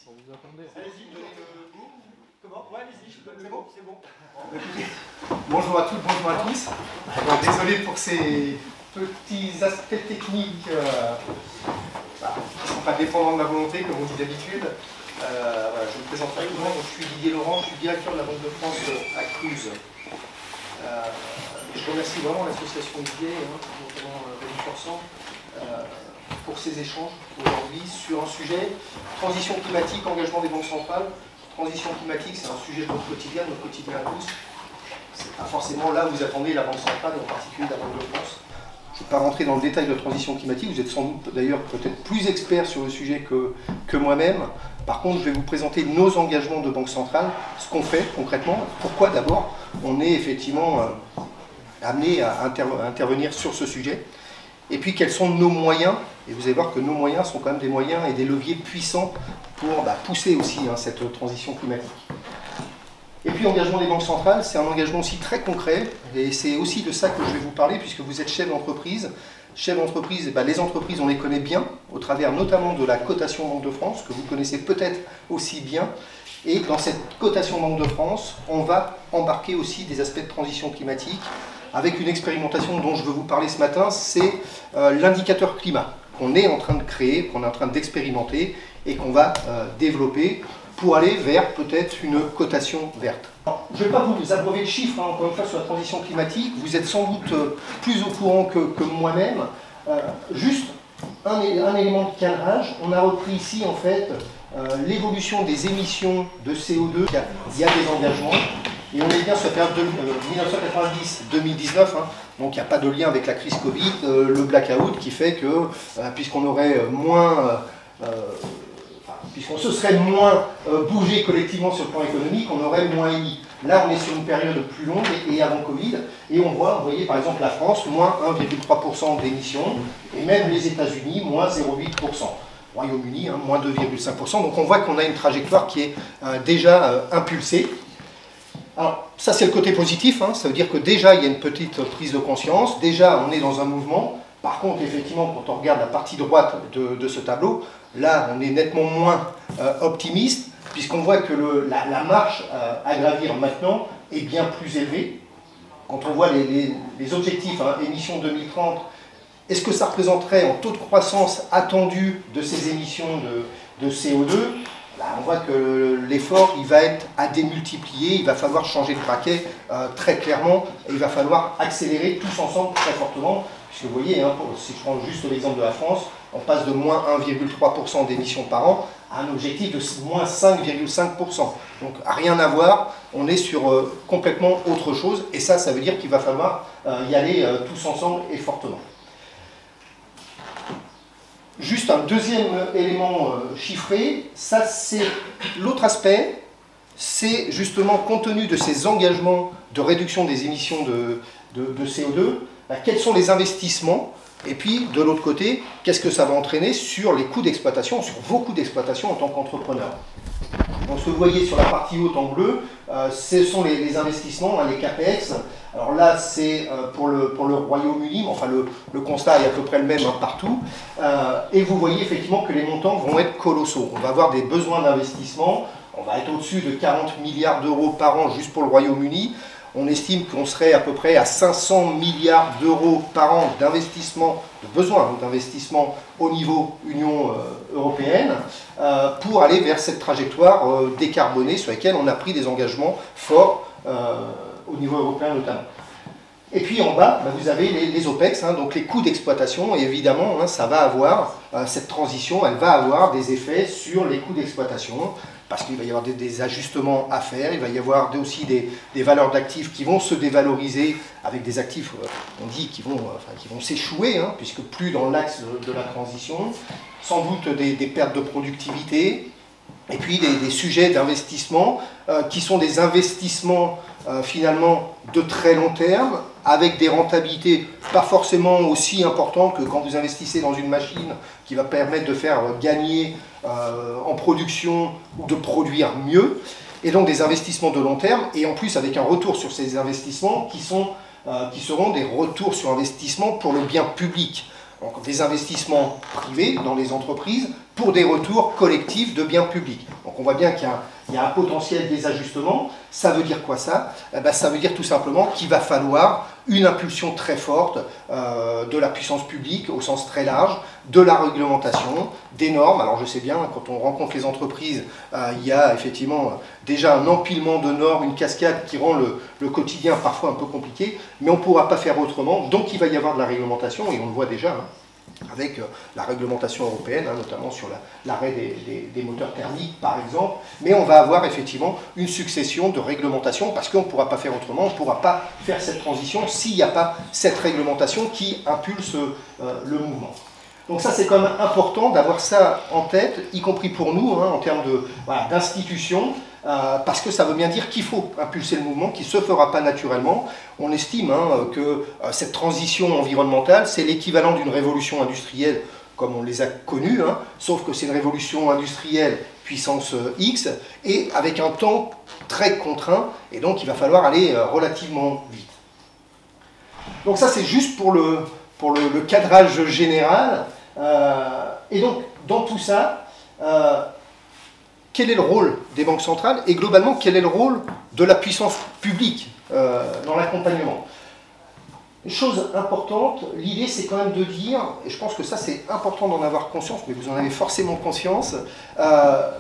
Bon, vous attendez. Allez-y, donnez le goût. Comment? Ouais, allez-y, c'est bon, c'est bon. Bonjour à toutes, bonjour à tous. Alors, désolé pour ces petits aspects techniques qui ne sont pas dépendants de ma volonté, comme on dit d'habitude. Voilà, je me présente rapidement. Je suis Didier Laurent, je suis directeur de la Banque de France à Cluse. Je remercie vraiment l'association IDIE, notamment Rémi Forçant, pour ces échanges aujourd'hui sur un sujet, transition climatique, engagement des banques centrales. Transition climatique, c'est un sujet de notre quotidien à tous. C'est pas forcément là où vous attendez la Banque centrale, et en particulier la Banque de France. Je ne vais pas rentrer dans le détail de la transition climatique, vous êtes sans doute d'ailleurs peut-être plus expert sur le sujet que moi-même. Par contre, je vais vous présenter nos engagements de Banque centrale, ce qu'on fait concrètement, pourquoi d'abord on est effectivement amené à intervenir sur ce sujet, et puis quels sont nos moyens. Et vous allez voir que nos moyens sont quand même des moyens et des leviers puissants pour pousser aussi cette transition climatique. Et puis engagement des banques centrales, c'est un engagement aussi très concret, et c'est aussi de ça que je vais vous parler, puisque vous êtes chef d'entreprise. Chef d'entreprise, les entreprises, on les connaît bien, au travers notamment de la cotation Banque de France, que vous connaissez peut-être aussi bien. Et dans cette cotation Banque de France, on va embarquer aussi des aspects de transition climatique, avec une expérimentation dont je veux vous parler ce matin, c'est l'indicateur climat, qu'on est en train de créer, qu'on est en train d'expérimenter, et qu'on va développer pour aller vers peut-être une cotation verte. Alors, je ne vais pas vous abreuver de chiffres, encore une fois, sur la transition climatique. Vous êtes sans doute plus au courant que moi-même. Juste un élément de cadrage. On a repris ici, en fait, l'évolution des émissions de CO2. Il y a des engagements. Et on est bien sur la période 1990-2019. Donc il n'y a pas de lien avec la crise Covid, le blackout qui fait que, puisqu'on aurait moins... puisqu'on se serait moins bougé collectivement sur le plan économique, on aurait moins émis. Là, on est sur une période plus longue et avant Covid, et on voyez par exemple la France, moins 1,3% d'émissions, et même les États-Unis, moins 0,8%. Royaume-Uni, moins 2,5%. Donc on voit qu'on a une trajectoire qui est déjà impulsée. Alors, ça c'est le côté positif, ça veut dire que déjà il y a une petite prise de conscience, déjà on est dans un mouvement. Par contre, effectivement, quand on regarde la partie droite de ce tableau, là, on est nettement moins optimiste, puisqu'on voit que la marche à gravir maintenant est bien plus élevée. Quand on voit les objectifs, émissions 2030, est-ce que ça représenterait en taux de croissance attendu de ces émissions de CO2 ? Là, on voit que l'effort, il va être à démultiplier, il va falloir changer de braquet très clairement, et il va falloir accélérer tous ensemble très fortement. Puisque vous voyez, si je prends juste l'exemple de la France, on passe de moins 1,3% d'émissions par an à un objectif de moins 5,5%. Donc rien à voir, on est sur complètement autre chose, et ça veut dire qu'il va falloir y aller tous ensemble et fortement. Juste un deuxième élément chiffré, ça c'est l'autre aspect, c'est justement compte tenu de ces engagements de réduction des émissions de CO2, quels sont les investissements, et puis de l'autre côté, qu'est-ce que ça va entraîner sur les coûts d'exploitation, sur vos coûts d'exploitation en tant qu'entrepreneur. Donc ce que vous voyez sur la partie haute en bleu, ce sont les investissements, les CAPEX. Alors là c'est pour le Royaume-Uni, mais enfin le constat est à peu près le même partout. Et vous voyez effectivement que les montants vont être colossaux. On va avoir des besoins d'investissement, on va être au-dessus de 40 milliards d'euros par an juste pour le Royaume-Uni. On estime qu'on serait à peu près à 500 milliards d'euros par an d'investissement, de besoin d'investissement au niveau Union européenne, pour aller vers cette trajectoire décarbonée sur laquelle on a pris des engagements forts au niveau européen notamment. Et puis en bas, vous avez les OPEX, donc les coûts d'exploitation, et évidemment, ça va avoir, cette transition, elle va avoir des effets sur les coûts d'exploitation, parce qu'il va y avoir des ajustements à faire, il va y avoir aussi des valeurs d'actifs qui vont se dévaloriser avec des actifs, on dit, qui vont s'échouer, puisque plus dans l'axe de la transition, sans doute des pertes de productivité, et puis des sujets d'investissement qui sont des investissements finalement de très long terme, avec des rentabilités pas forcément aussi importantes que quand vous investissez dans une machine qui va permettre de faire gagner en production ou de produire mieux, et donc des investissements de long terme, et en plus avec un retour sur ces investissements qui seront des retours sur investissement pour le bien public. Donc des investissements privés dans les entreprises pour des retours collectifs de biens publics. on voit bien qu'il y a un potentiel des ajustements. Ça veut dire quoi ça? Ça veut dire tout simplement qu'il va falloir une impulsion très forte de la puissance publique au sens très large, de la réglementation, des normes. Alors je sais bien, quand on rencontre les entreprises, il y a effectivement déjà un empilement de normes, une cascade qui rend le quotidien parfois un peu compliqué, mais on ne pourra pas faire autrement, donc il va y avoir de la réglementation, et on le voit déjà, avec la réglementation européenne, notamment sur l'arrêt des moteurs thermiques par exemple, mais on va avoir effectivement une succession de réglementations parce qu'on ne pourra pas faire autrement, on ne pourra pas faire cette transition s'il n'y a pas cette réglementation qui impulse le mouvement. Donc ça c'est quand même important d'avoir ça en tête, y compris pour nous, en termes d'institutions, parce que ça veut bien dire qu'il faut impulser le mouvement, qui ne se fera pas naturellement. On estime que cette transition environnementale, c'est l'équivalent d'une révolution industrielle comme on les a connues, sauf que c'est une révolution industrielle puissance X, et avec un temps très contraint, et donc il va falloir aller relativement vite. Donc ça c'est juste pour le cadrage général, et donc dans tout ça, quel est le rôle des banques centrales et globalement quel est le rôle de la puissance publique dans l'accompagnement? Chose importante, l'idée c'est quand même de dire, et je pense que ça c'est important d'en avoir conscience, mais vous en avez forcément conscience,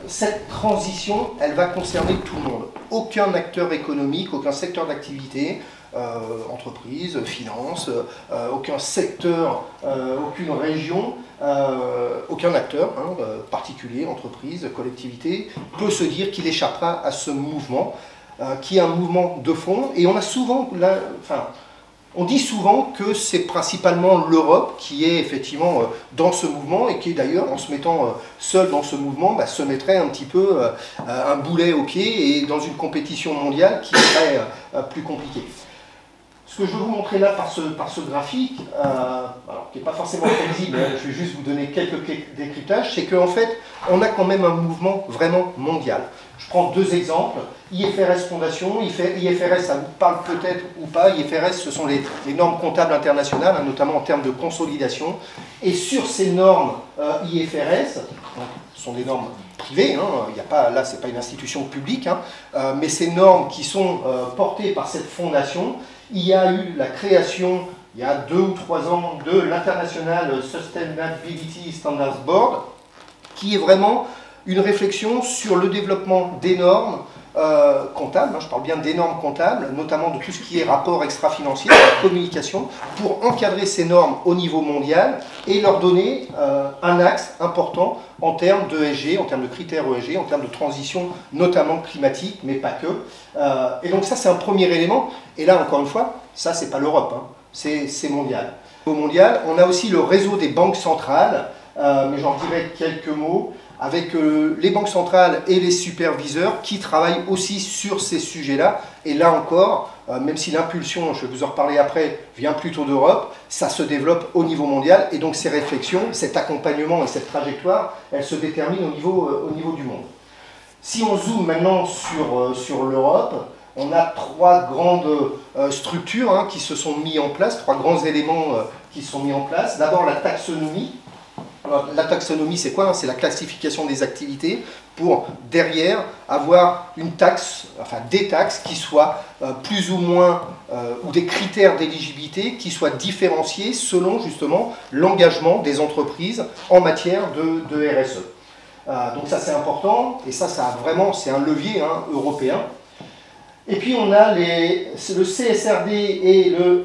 cette transition elle va concerner tout le monde. Aucun acteur économique, aucun secteur d'activité, entreprise, finance, aucun secteur, aucune région, aucun acteur, particulier, entreprise, collectivité, peut se dire qu'il échappera à ce mouvement, qui est un mouvement de fond. Et on a souvent, on dit souvent que c'est principalement l'Europe qui est effectivement dans ce mouvement et qui d'ailleurs, en se mettant seul dans ce mouvement, se mettrait un petit peu un boulet au pied et dans une compétition mondiale qui serait plus compliquée. Ce que je veux vous montrer là par ce graphique, alors, qui n'est pas forcément très visible, je vais juste vous donner quelques décryptages, c'est qu'en fait, on a quand même un mouvement vraiment mondial. Je prends deux exemples. IFRS Fondation, IFRS, ça vous parle peut-être ou pas, IFRS, ce sont les normes comptables internationales, notamment en termes de consolidation. Et sur ces normes IFRS, ce sont des normes privées, il n'y a pas, là, ce n'est pas une institution publique, mais ces normes qui sont portées par cette fondation, il y a eu la création, il y a 2 ou 3 ans, de l'International Sustainability Standards Board, qui est vraiment une réflexion sur le développement des normes comptables, je parle bien des normes comptables, notamment de tout ce qui est rapport extra-financier, la communication, pour encadrer ces normes au niveau mondial et leur donner un axe important en termes d'ESG, en termes de critères ESG, en termes de transition, notamment climatique, mais pas que. Et donc ça, c'est un premier élément. Et là, encore une fois, ça, c'est pas l'Europe, c'est mondial. Au mondial, on a aussi le réseau des banques centrales, mais j'en dirai quelques mots, avec les banques centrales et les superviseurs qui travaillent aussi sur ces sujets-là. Et là encore, même si l'impulsion, je vais vous en reparler après, vient plutôt d'Europe, ça se développe au niveau mondial. Et donc ces réflexions, cet accompagnement et cette trajectoire, elles se déterminent au niveau du monde. Si on zoome maintenant sur l'Europe, on a 3 grandes structures qui se sont mises en place, 3 grands éléments qui se sont mis en place. D'abord la taxonomie. La taxonomie, c'est quoi? C'est la classification des activités pour, derrière, avoir une taxe, enfin des taxes qui soient plus ou moins, ou des critères d'éligibilité qui soient différenciés selon justement l'engagement des entreprises en matière de RSE. Donc ça c'est important, et ça vraiment, c'est un levier européen. Et puis on a le CSRD et le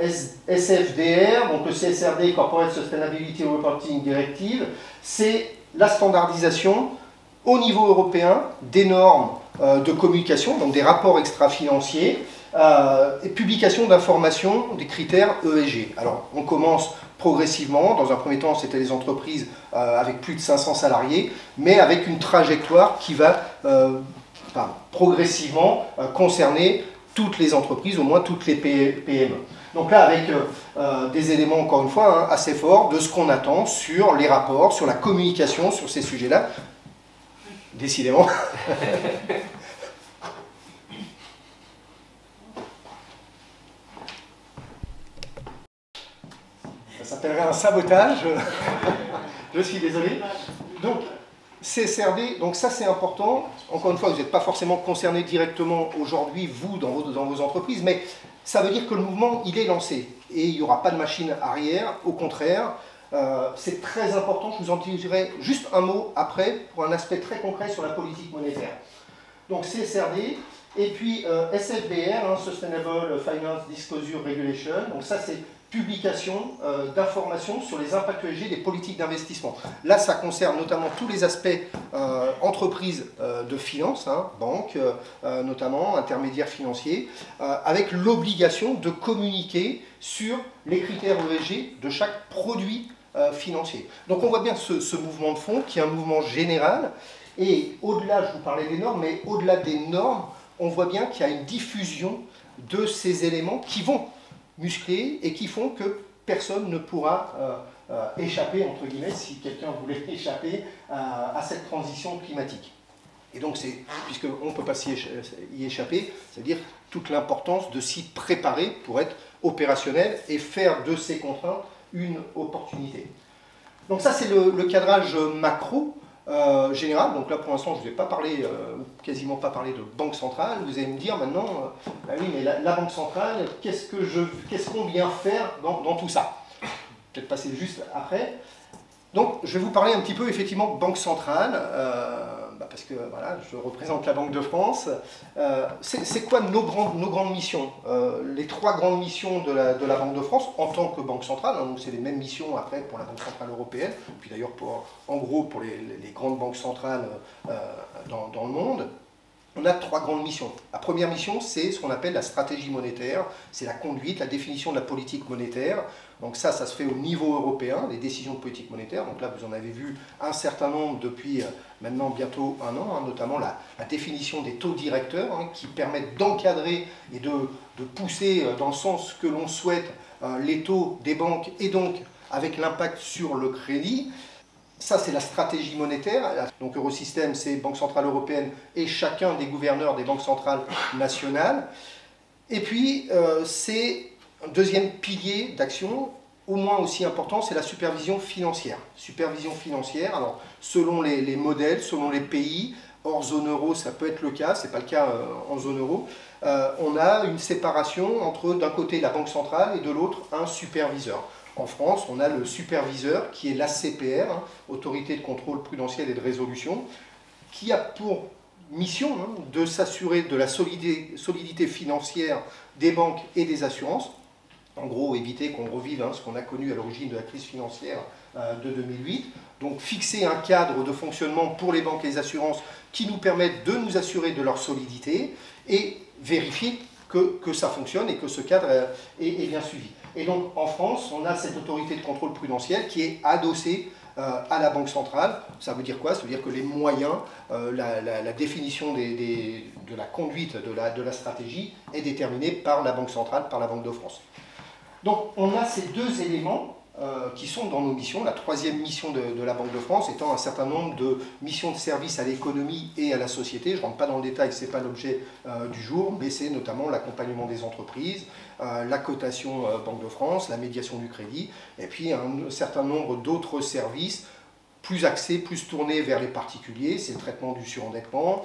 SFDR, donc le CSRD, Corporate Sustainability Reporting Directive, c'est la standardisation au niveau européen des normes de communication, donc des rapports extra-financiers, et publication d'informations des critères ESG. Alors on commence progressivement, dans un premier temps c'était les entreprises avec plus de 500 salariés, mais avec une trajectoire qui va progressivement concerner toutes les entreprises, au moins toutes les PME. Donc là, avec des éléments, encore une fois, assez forts de ce qu'on attend sur les rapports, sur la communication, sur ces sujets-là. Décidément. Ça s'appellerait un sabotage. Je suis désolé. Donc, CSRD, donc ça c'est important. Encore une fois, vous n'êtes pas forcément concerné directement aujourd'hui, vous, dans vos entreprises, mais ça veut dire que le mouvement, il est lancé. Et il n'y aura pas de machine arrière, au contraire. C'est très important, je vous en dirai juste un mot après, pour un aspect très concret sur la politique monétaire. Donc CSRD, et puis SFDR, hein, Sustainable Finance Disclosure Regulation, donc ça c'est publication d'informations sur les impacts ESG des politiques d'investissement. Là, ça concerne notamment tous les aspects entreprises de finance, hein, banques notamment, intermédiaires financiers, avec l'obligation de communiquer sur les critères ESG de chaque produit financier. Donc on voit bien ce mouvement de fond qui est un mouvement général, et au-delà, je vous parlais des normes, mais au-delà des normes, on voit bien qu'il y a une diffusion de ces éléments qui vont musclés et qui font que personne ne pourra échapper, entre guillemets, si quelqu'un voulait échapper à cette transition climatique. Et donc, puisqu'on ne peut pas y échapper, c'est-à-dire toute l'importance de s'y préparer pour être opérationnel et faire de ces contraintes une opportunité. Donc ça, c'est le cadrage macro. Général, donc là pour l'instant je ne vais pas parler, quasiment pas parler de banque centrale. Vous allez me dire maintenant, bah oui mais la banque centrale, qu'est-ce qu'on vient faire dans tout ça? Peut-être passer juste après. Donc je vais vous parler un petit peu effectivement de banque centrale, parce que voilà, je représente la Banque de France. C'est quoi nos grandes missions? Les trois grandes missions de la Banque de France en tant que Banque centrale, hein, donc c'est les mêmes missions après pour la Banque centrale européenne, puis d'ailleurs en gros pour les grandes banques centrales dans le monde. On a trois grandes missions. La première mission, c'est ce qu'on appelle la stratégie monétaire, c'est la conduite, la définition de la politique monétaire. Donc ça se fait au niveau européen, les décisions de politique monétaire. Donc là, vous en avez vu un certain nombre depuis maintenant bientôt un an, hein, notamment la définition des taux directeurs, hein, qui permettent d'encadrer et de pousser dans le sens que l'on souhaite les taux des banques et donc avec l'impact sur le crédit. Ça, c'est la stratégie monétaire. Donc Eurosystème, c'est Banque Centrale Européenne et chacun des gouverneurs des banques centrales nationales. Et puis, c'est un deuxième pilier d'action, au moins aussi important, c'est la supervision financière. Supervision financière, alors selon les modèles, selon les pays, hors zone euro, ça peut être le cas, ce n'est pas le cas en zone euro, on a une séparation entre d'un côté la Banque centrale et de l'autre un superviseur. En France, on a le superviseur qui est l'ACPR, hein, Autorité de contrôle prudentiel et de résolution, qui a pour mission de s'assurer de la solidité financière des banques et des assurances. En gros, éviter qu'on revive ce qu'on a connu à l'origine de la crise financière de 2008. Donc fixer un cadre de fonctionnement pour les banques et les assurances qui nous permettent de nous assurer de leur solidité et vérifier que ça fonctionne et que ce cadre est bien suivi. Et donc en France, on a cette autorité de contrôle prudentiel qui est adossée à la Banque centrale. Ça veut dire quoi? Ça veut dire que les moyens, la définition de la conduite de la stratégie est déterminée par la Banque centrale, par la Banque de France. Donc on a ces deux éléments qui sont dans nos missions. La troisième mission de la Banque de France étant un certain nombre de missions de service à l'économie et à la société. Je ne rentre pas dans le détail, ce n'est pas l'objet du jour, mais c'est notamment l'accompagnement des entreprises, la cotation Banque de France, la médiation du crédit, et puis un certain nombre d'autres services plus axés, plus tournés vers les particuliers. C'est le traitement du surendettement,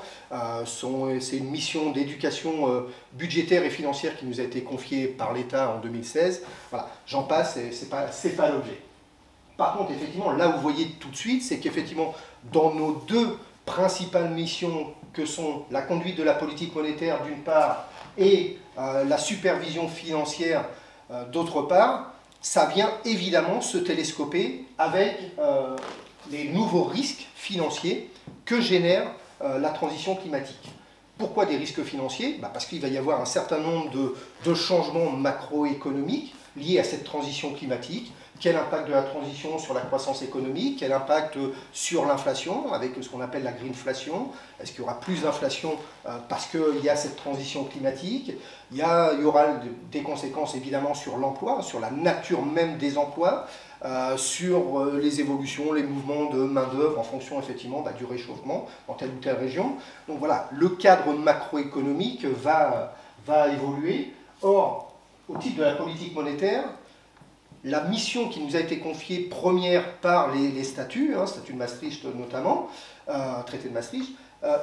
c'est une mission d'éducation budgétaire et financière qui nous a été confiée par l'État en 2016. Voilà, j'en passe, c'est pas l'objet. Par contre, effectivement, là où vous voyez tout de suite, c'est qu'effectivement, dans nos deux principales missions, que sont la conduite de la politique monétaire d'une part, et la supervision financière d'autre part, ça vient évidemment se télescoper avec les nouveaux risques financiers que génère la transition climatique. Pourquoi des risques financiers? Parce qu'il va y avoir un certain nombre de changements macroéconomiques liés à cette transition climatique. Quel impact de la transition sur la croissance économique? Quel impact sur l'inflation, avec ce qu'on appelle la greenflation? Est-ce qu'il y aura plus d'inflation parce qu'il y a cette transition climatique? Il y aura des conséquences évidemment sur l'emploi, sur la nature même des emplois, sur les évolutions, les mouvements de main-d'œuvre en fonction effectivement du réchauffement dans telle ou telle région. Donc voilà, le cadre macroéconomique va évoluer. Or, au titre de la politique monétaire, la mission qui nous a été confiée première par les statuts, statut de Maastricht notamment, traité de Maastricht,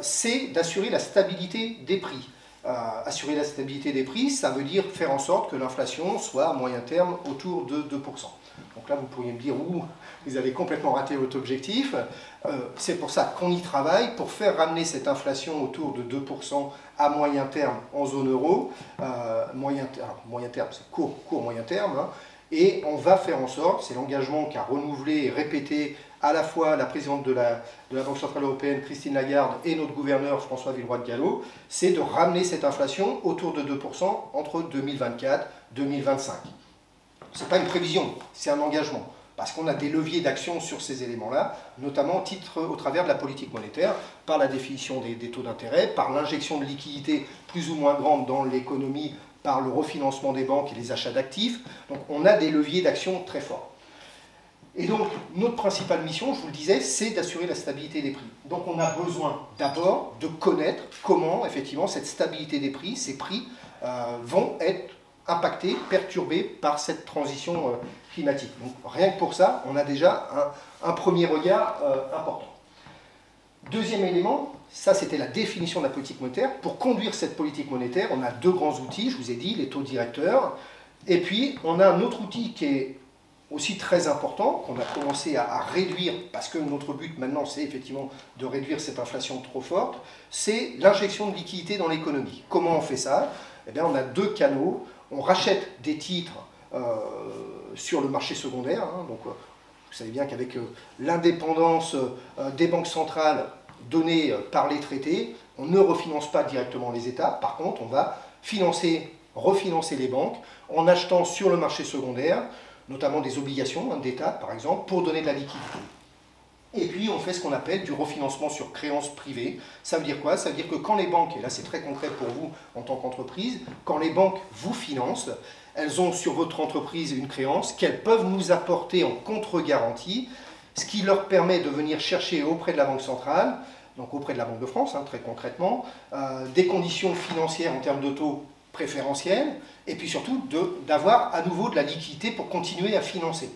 c'est d'assurer la stabilité des prix. Assurer la stabilité des prix, ça veut dire faire en sorte que l'inflation soit à moyen terme autour de 2%. Donc là, vous pourriez me dire, vous avez complètement raté votre objectif. C'est pour ça qu'on y travaille, pour faire ramener cette inflation autour de 2% à moyen terme en zone euro. Moyen terme, c'est court-moyen terme. Hein, et on va faire en sorte, c'est l'engagement qu'a renouvelé et répété à la fois la présidente de la Banque Centrale Européenne, Christine Lagarde, et notre gouverneur, François Villeroy de Galhau, c'est de ramener cette inflation autour de 2% entre 2024 et 2025. Ce n'est pas une prévision, c'est un engagement. Parce qu'on a des leviers d'action sur ces éléments-là, notamment au travers de la politique monétaire, par la définition des taux d'intérêt, par l'injection de liquidités plus ou moins grandes dans l'économie, par le refinancement des banques et les achats d'actifs. Donc on a des leviers d'action très forts. Et donc notre principale mission, je vous le disais, c'est d'assurer la stabilité des prix. Donc on a besoin d'abord de connaître comment effectivement cette stabilité des prix, ces prix vont être impactés, perturbés par cette transition climatique. Donc rien que pour ça, on a déjà un premier regard important. Deuxième élément, ça c'était la définition de la politique monétaire. Pour conduire cette politique monétaire, on a deux grands outils, je vous ai dit, les taux directeurs, et puis on a un autre outil qui est aussi très important, qu'on a commencé à réduire, parce que notre but maintenant c'est effectivement de réduire cette inflation trop forte, c'est l'injection de liquidités dans l'économie. Comment on fait ça? Eh bien, on a deux canaux. On rachète des titres sur le marché secondaire. Hein, donc, vous savez bien qu'avec l'indépendance des banques centrales donnée par les traités, on ne refinance pas directement les États. Par contre, on va refinancer les banques en achetant sur le marché secondaire, notamment des obligations d'État, par exemple, pour donner de la liquidité. Et puis, on fait ce qu'on appelle du refinancement sur créances privées. Ça veut dire quoi? Ça veut dire que quand les banques, et là c'est très concret pour vous en tant qu'entreprise, quand les banques vous financent, elles ont sur votre entreprise une créance qu'elles peuvent nous apporter en contre-garantie, ce qui leur permet de venir chercher auprès de la Banque centrale, donc auprès de la Banque de France, hein, très concrètement, des conditions financières en termes de taux préférentiels, et puis surtout d'avoir à nouveau de la liquidité pour continuer à financer.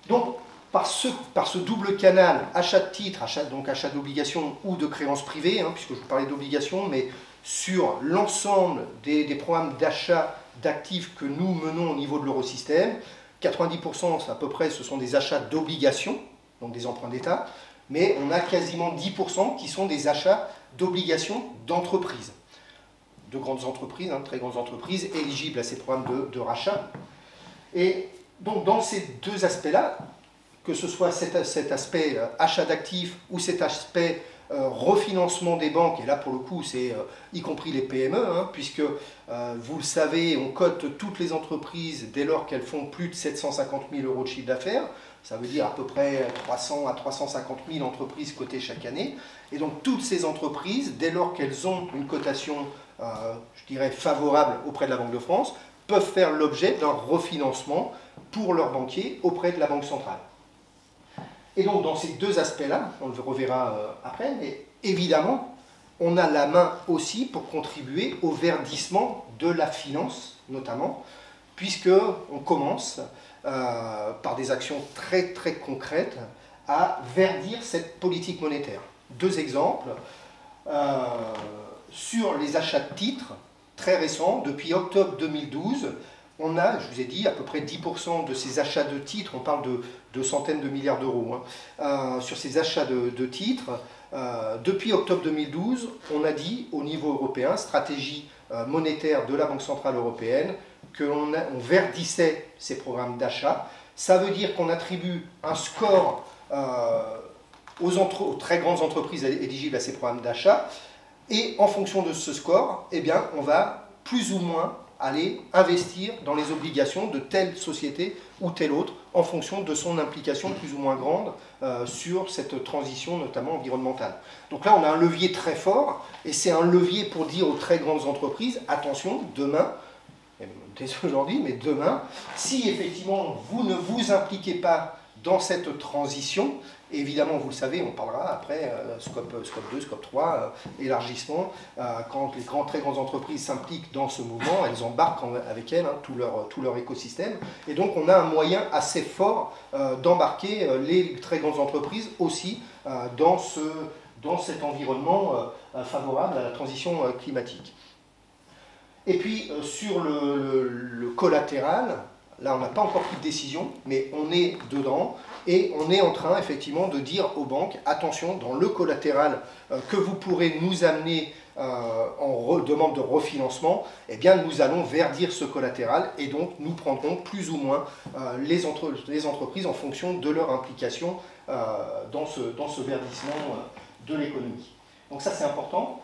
Donc, par ce double canal, achat de titres, donc achat d'obligations ou de créances privées, hein, puisque je vous parlais d'obligations, mais sur l'ensemble des programmes d'achat d'actifs que nous menons au niveau de l'eurosystème, 90% à peu près ce sont des achats d'obligations, donc des emprunts d'État, mais on a quasiment 10% qui sont des achats d'obligations d'entreprises. De grandes entreprises, hein, très grandes entreprises, éligibles à ces programmes de rachat. Et donc dans ces deux aspects-là, que ce soit cet aspect achat d'actifs ou cet aspect refinancement des banques, et là pour le coup c'est y compris les PME, hein, puisque vous le savez, on cote toutes les entreprises dès lors qu'elles font plus de 750 000 € de chiffre d'affaires, ça veut dire à peu près 300 à 350 000 entreprises cotées chaque année, et donc toutes ces entreprises, dès lors qu'elles ont une cotation, je dirais, favorable auprès de la Banque de France, peuvent faire l'objet d'un refinancement pour leurs banquiers auprès de la Banque centrale. Et donc dans ces deux aspects-là, on le reverra après, mais évidemment, on a la main aussi pour contribuer au verdissement de la finance, notamment, puisqu'on commence par des actions très très concrètes à verdir cette politique monétaire. Deux exemples. Sur les achats de titres, très récents, depuis octobre 2012, on a, je vous ai dit, à peu près 10% de ces achats de titres, on parle de centaines de milliards d'euros, hein, sur ces achats de titres. Depuis octobre 2012, on a dit au niveau européen, stratégie monétaire de la Banque Centrale Européenne, qu'on verdissait ces programmes d'achat. Ça veut dire qu'on attribue un score aux très grandes entreprises éligibles à ces programmes d'achat, et en fonction de ce score, eh bien, on va plus ou moins aller investir dans les obligations de telle société ou telle autre en fonction de son implication plus ou moins grande sur cette transition notamment environnementale. Donc là on a un levier très fort et c'est un levier pour dire aux très grandes entreprises attention, demain, dès aujourd'hui, mais demain, si effectivement vous ne vous impliquez pas dans cette transition, Et évidemment, vous le savez, on parlera après, scope 2, scope 3, élargissement. Quand les très grandes entreprises s'impliquent dans ce mouvement, elles embarquent avec elles tout leur écosystème. Et donc, on a un moyen assez fort d'embarquer les très grandes entreprises aussi dans cet environnement favorable à la transition climatique. Et puis, sur le collatéral, là, on n'a pas encore pris de décision, mais on est dedans. Et on est en train, effectivement, de dire aux banques, attention, dans le collatéral que vous pourrez nous amener en demande de refinancement, eh bien, nous allons verdir ce collatéral et donc nous prendrons plus ou moins les entreprises en fonction de leur implication dans ce verdissement de l'économie. Donc ça, c'est important.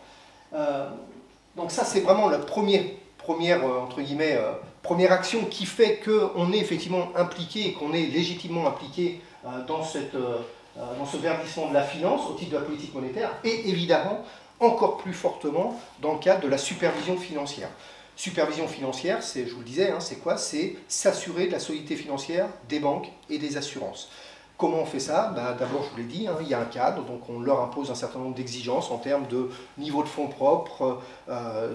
Donc ça, c'est vraiment la entre guillemets, première action qui fait qu'on est effectivement impliqué et qu'on est légitimement impliqué dans ce verdissement de la finance au titre de la politique monétaire et évidemment encore plus fortement dans le cadre de la supervision financière. Supervision financière, je vous le disais, c'est quoi? C'est s'assurer de la solidité financière des banques et des assurances. Comment on fait ça? D'abord, je vous l'ai dit, il y a un cadre, donc on leur impose un certain nombre d'exigences en termes de niveau de fonds propres,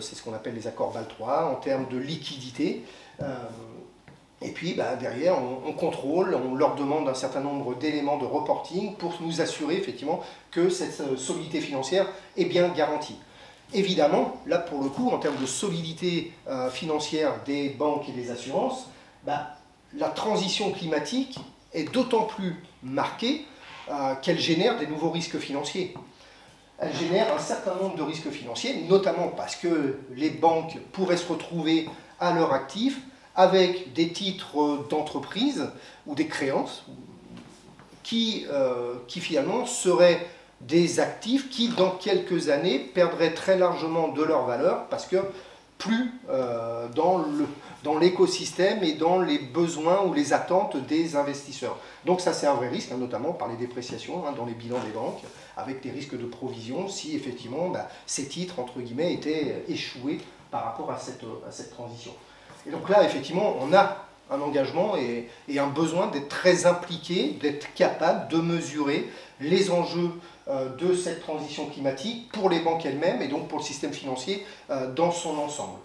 c'est ce qu'on appelle les accords Bâle III, en termes de liquidité. Et puis derrière, on contrôle, on leur demande un certain nombre d'éléments de reporting pour nous assurer effectivement que cette solidité financière est bien garantie. Évidemment, là pour le coup, en termes de solidité financière des banques et des assurances, la transition climatique est d'autant plus marquée qu'elle génère des nouveaux risques financiers. Elle génère un certain nombre de risques financiers, notamment parce que les banques pourraient se retrouver à leur actif avec des titres d'entreprise ou des créances qui finalement seraient des actifs qui, dans quelques années, perdraient très largement de leur valeur parce que plus dans l'écosystème et dans les besoins ou les attentes des investisseurs. Donc ça, c'est un vrai risque, notamment par les dépréciations dans les bilans des banques, avec des risques de provision si effectivement ces titres, entre guillemets, étaient échoués par rapport à cette transition. Et donc là, effectivement, on a un engagement et un besoin d'être très impliqué, d'être capable de mesurer les enjeux de cette transition climatique pour les banques elles-mêmes et donc pour le système financier dans son ensemble.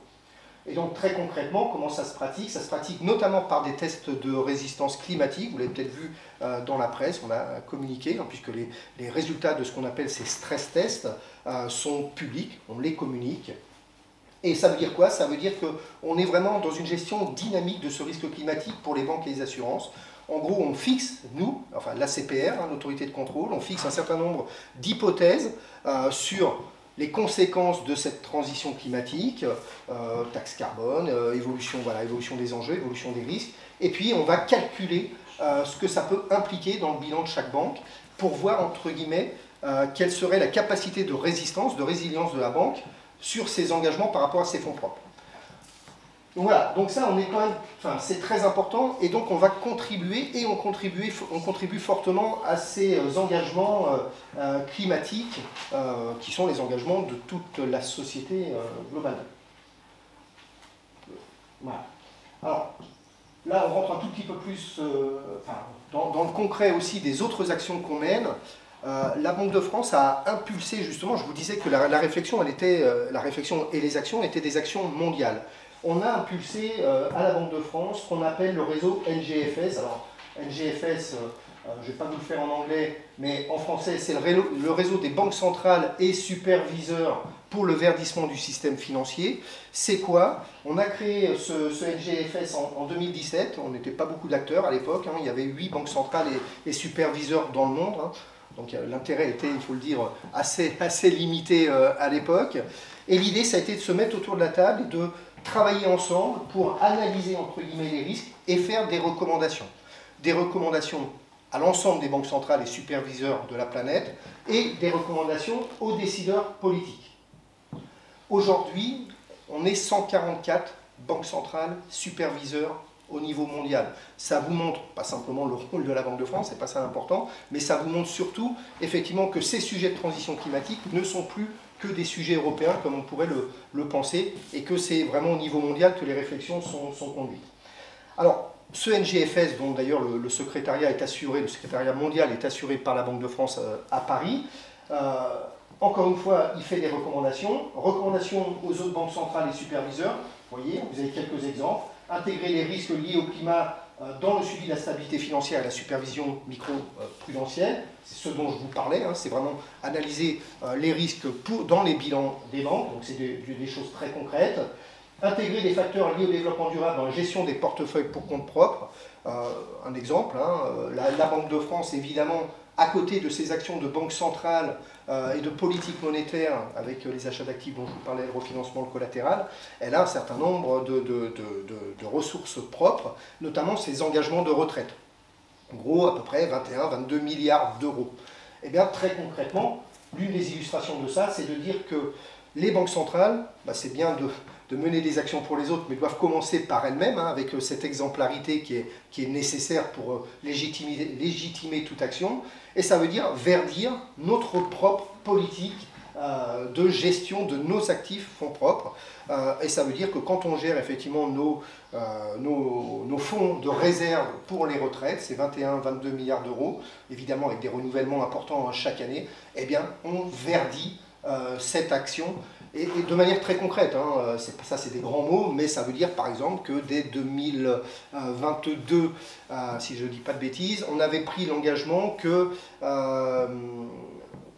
Et donc très concrètement, comment ça se pratique? Ça se pratique notamment par des tests de résistance climatique, vous l'avez peut-être vu dans la presse, on a communiqué, puisque les résultats de ce qu'on appelle ces stress tests sont publics, on les communique. Et ça veut dire quoi? Ça veut dire qu'on est vraiment dans une gestion dynamique de ce risque climatique pour les banques et les assurances. En gros, on fixe, nous, enfin l'ACPR, l'autorité de contrôle, on fixe un certain nombre d'hypothèses sur les conséquences de cette transition climatique, taxe carbone, évolution des enjeux, évolution des risques, et puis on va calculer ce que ça peut impliquer dans le bilan de chaque banque pour voir, entre guillemets, quelle serait la capacité de résistance, de résilience de la banque sur ses engagements par rapport à ses fonds propres. Donc voilà, donc ça, on est quand même, c'est très important, et donc on va contribuer, et on contribue fortement à ces engagements climatiques, qui sont les engagements de toute la société globale. Voilà. Alors, là, on rentre un tout petit peu plus dans le concret aussi des autres actions qu'on mène. La Banque de France a impulsé, justement, je vous disais que la réflexion et les actions étaient des actions mondiales. On a impulsé à la Banque de France ce qu'on appelle le réseau NGFS. Alors, NGFS, je ne vais pas vous le faire en anglais, mais en français, c'est le réseau des banques centrales et superviseurs pour le verdissement du système financier. C'est quoi? On a créé ce NGFS en 2017. On n'était pas beaucoup d'acteurs à l'époque. Il y avait 8 banques centrales et superviseurs dans le monde. Donc l'intérêt était, il faut le dire, assez limité à l'époque. Et l'idée, ça a été de se mettre autour de la table et de travailler ensemble pour analyser, entre guillemets, les risques et faire des recommandations. Des recommandations à l'ensemble des banques centrales et superviseurs de la planète et des recommandations aux décideurs politiques. Aujourd'hui, on est 144 banques centrales, superviseurs au niveau mondial. Ça vous montre, pas simplement le rôle de la Banque de France, c'est pas ça l'important, mais ça vous montre surtout, effectivement, que ces sujets de transition climatique ne sont plus que des sujets européens, comme on pourrait le penser, et que c'est vraiment au niveau mondial que les réflexions sont conduites. Alors, ce NGFS, dont d'ailleurs le secrétariat est assuré, le secrétariat mondial est assuré par la Banque de France à Paris, encore une fois, il fait des recommandations aux autres banques centrales et superviseurs. Vous voyez, vous avez quelques exemples. Intégrer les risques liés au climat dans le suivi de la stabilité financière et la supervision micro-prudentielle. C'est ce dont je vous parlais, hein, c'est vraiment analyser les risques dans les bilans des banques, donc c'est des choses très concrètes. Intégrer des facteurs liés au développement durable dans la gestion des portefeuilles pour compte propre. Un exemple, hein, la Banque de France, évidemment, à côté de ses actions de banque centrale et de politique monétaire, avec les achats d'actifs dont je vous parlais, le refinancement, le collatéral, elle a un certain nombre de ressources propres, notamment ses engagements de retraite. En gros, à peu près 21-22 milliards d'euros. Et bien, très concrètement, l'une des illustrations de ça, c'est de dire que les banques centrales, c'est bien de mener des actions pour les autres, mais doivent commencer par elles-mêmes, hein, avec cette exemplarité qui est nécessaire pour légitimer toute action. Et ça veut dire verdir notre propre politique de gestion de nos actifs fonds propres. Et ça veut dire que quand on gère effectivement nos fonds de réserve pour les retraites, c'est 21-22 milliards d'euros, évidemment avec des renouvellements importants chaque année, eh bien on verdit cette action. Et de manière très concrète, hein, ça c'est des grands mots, mais ça veut dire par exemple que dès 2022, si je ne dis pas de bêtises, on avait pris l'engagement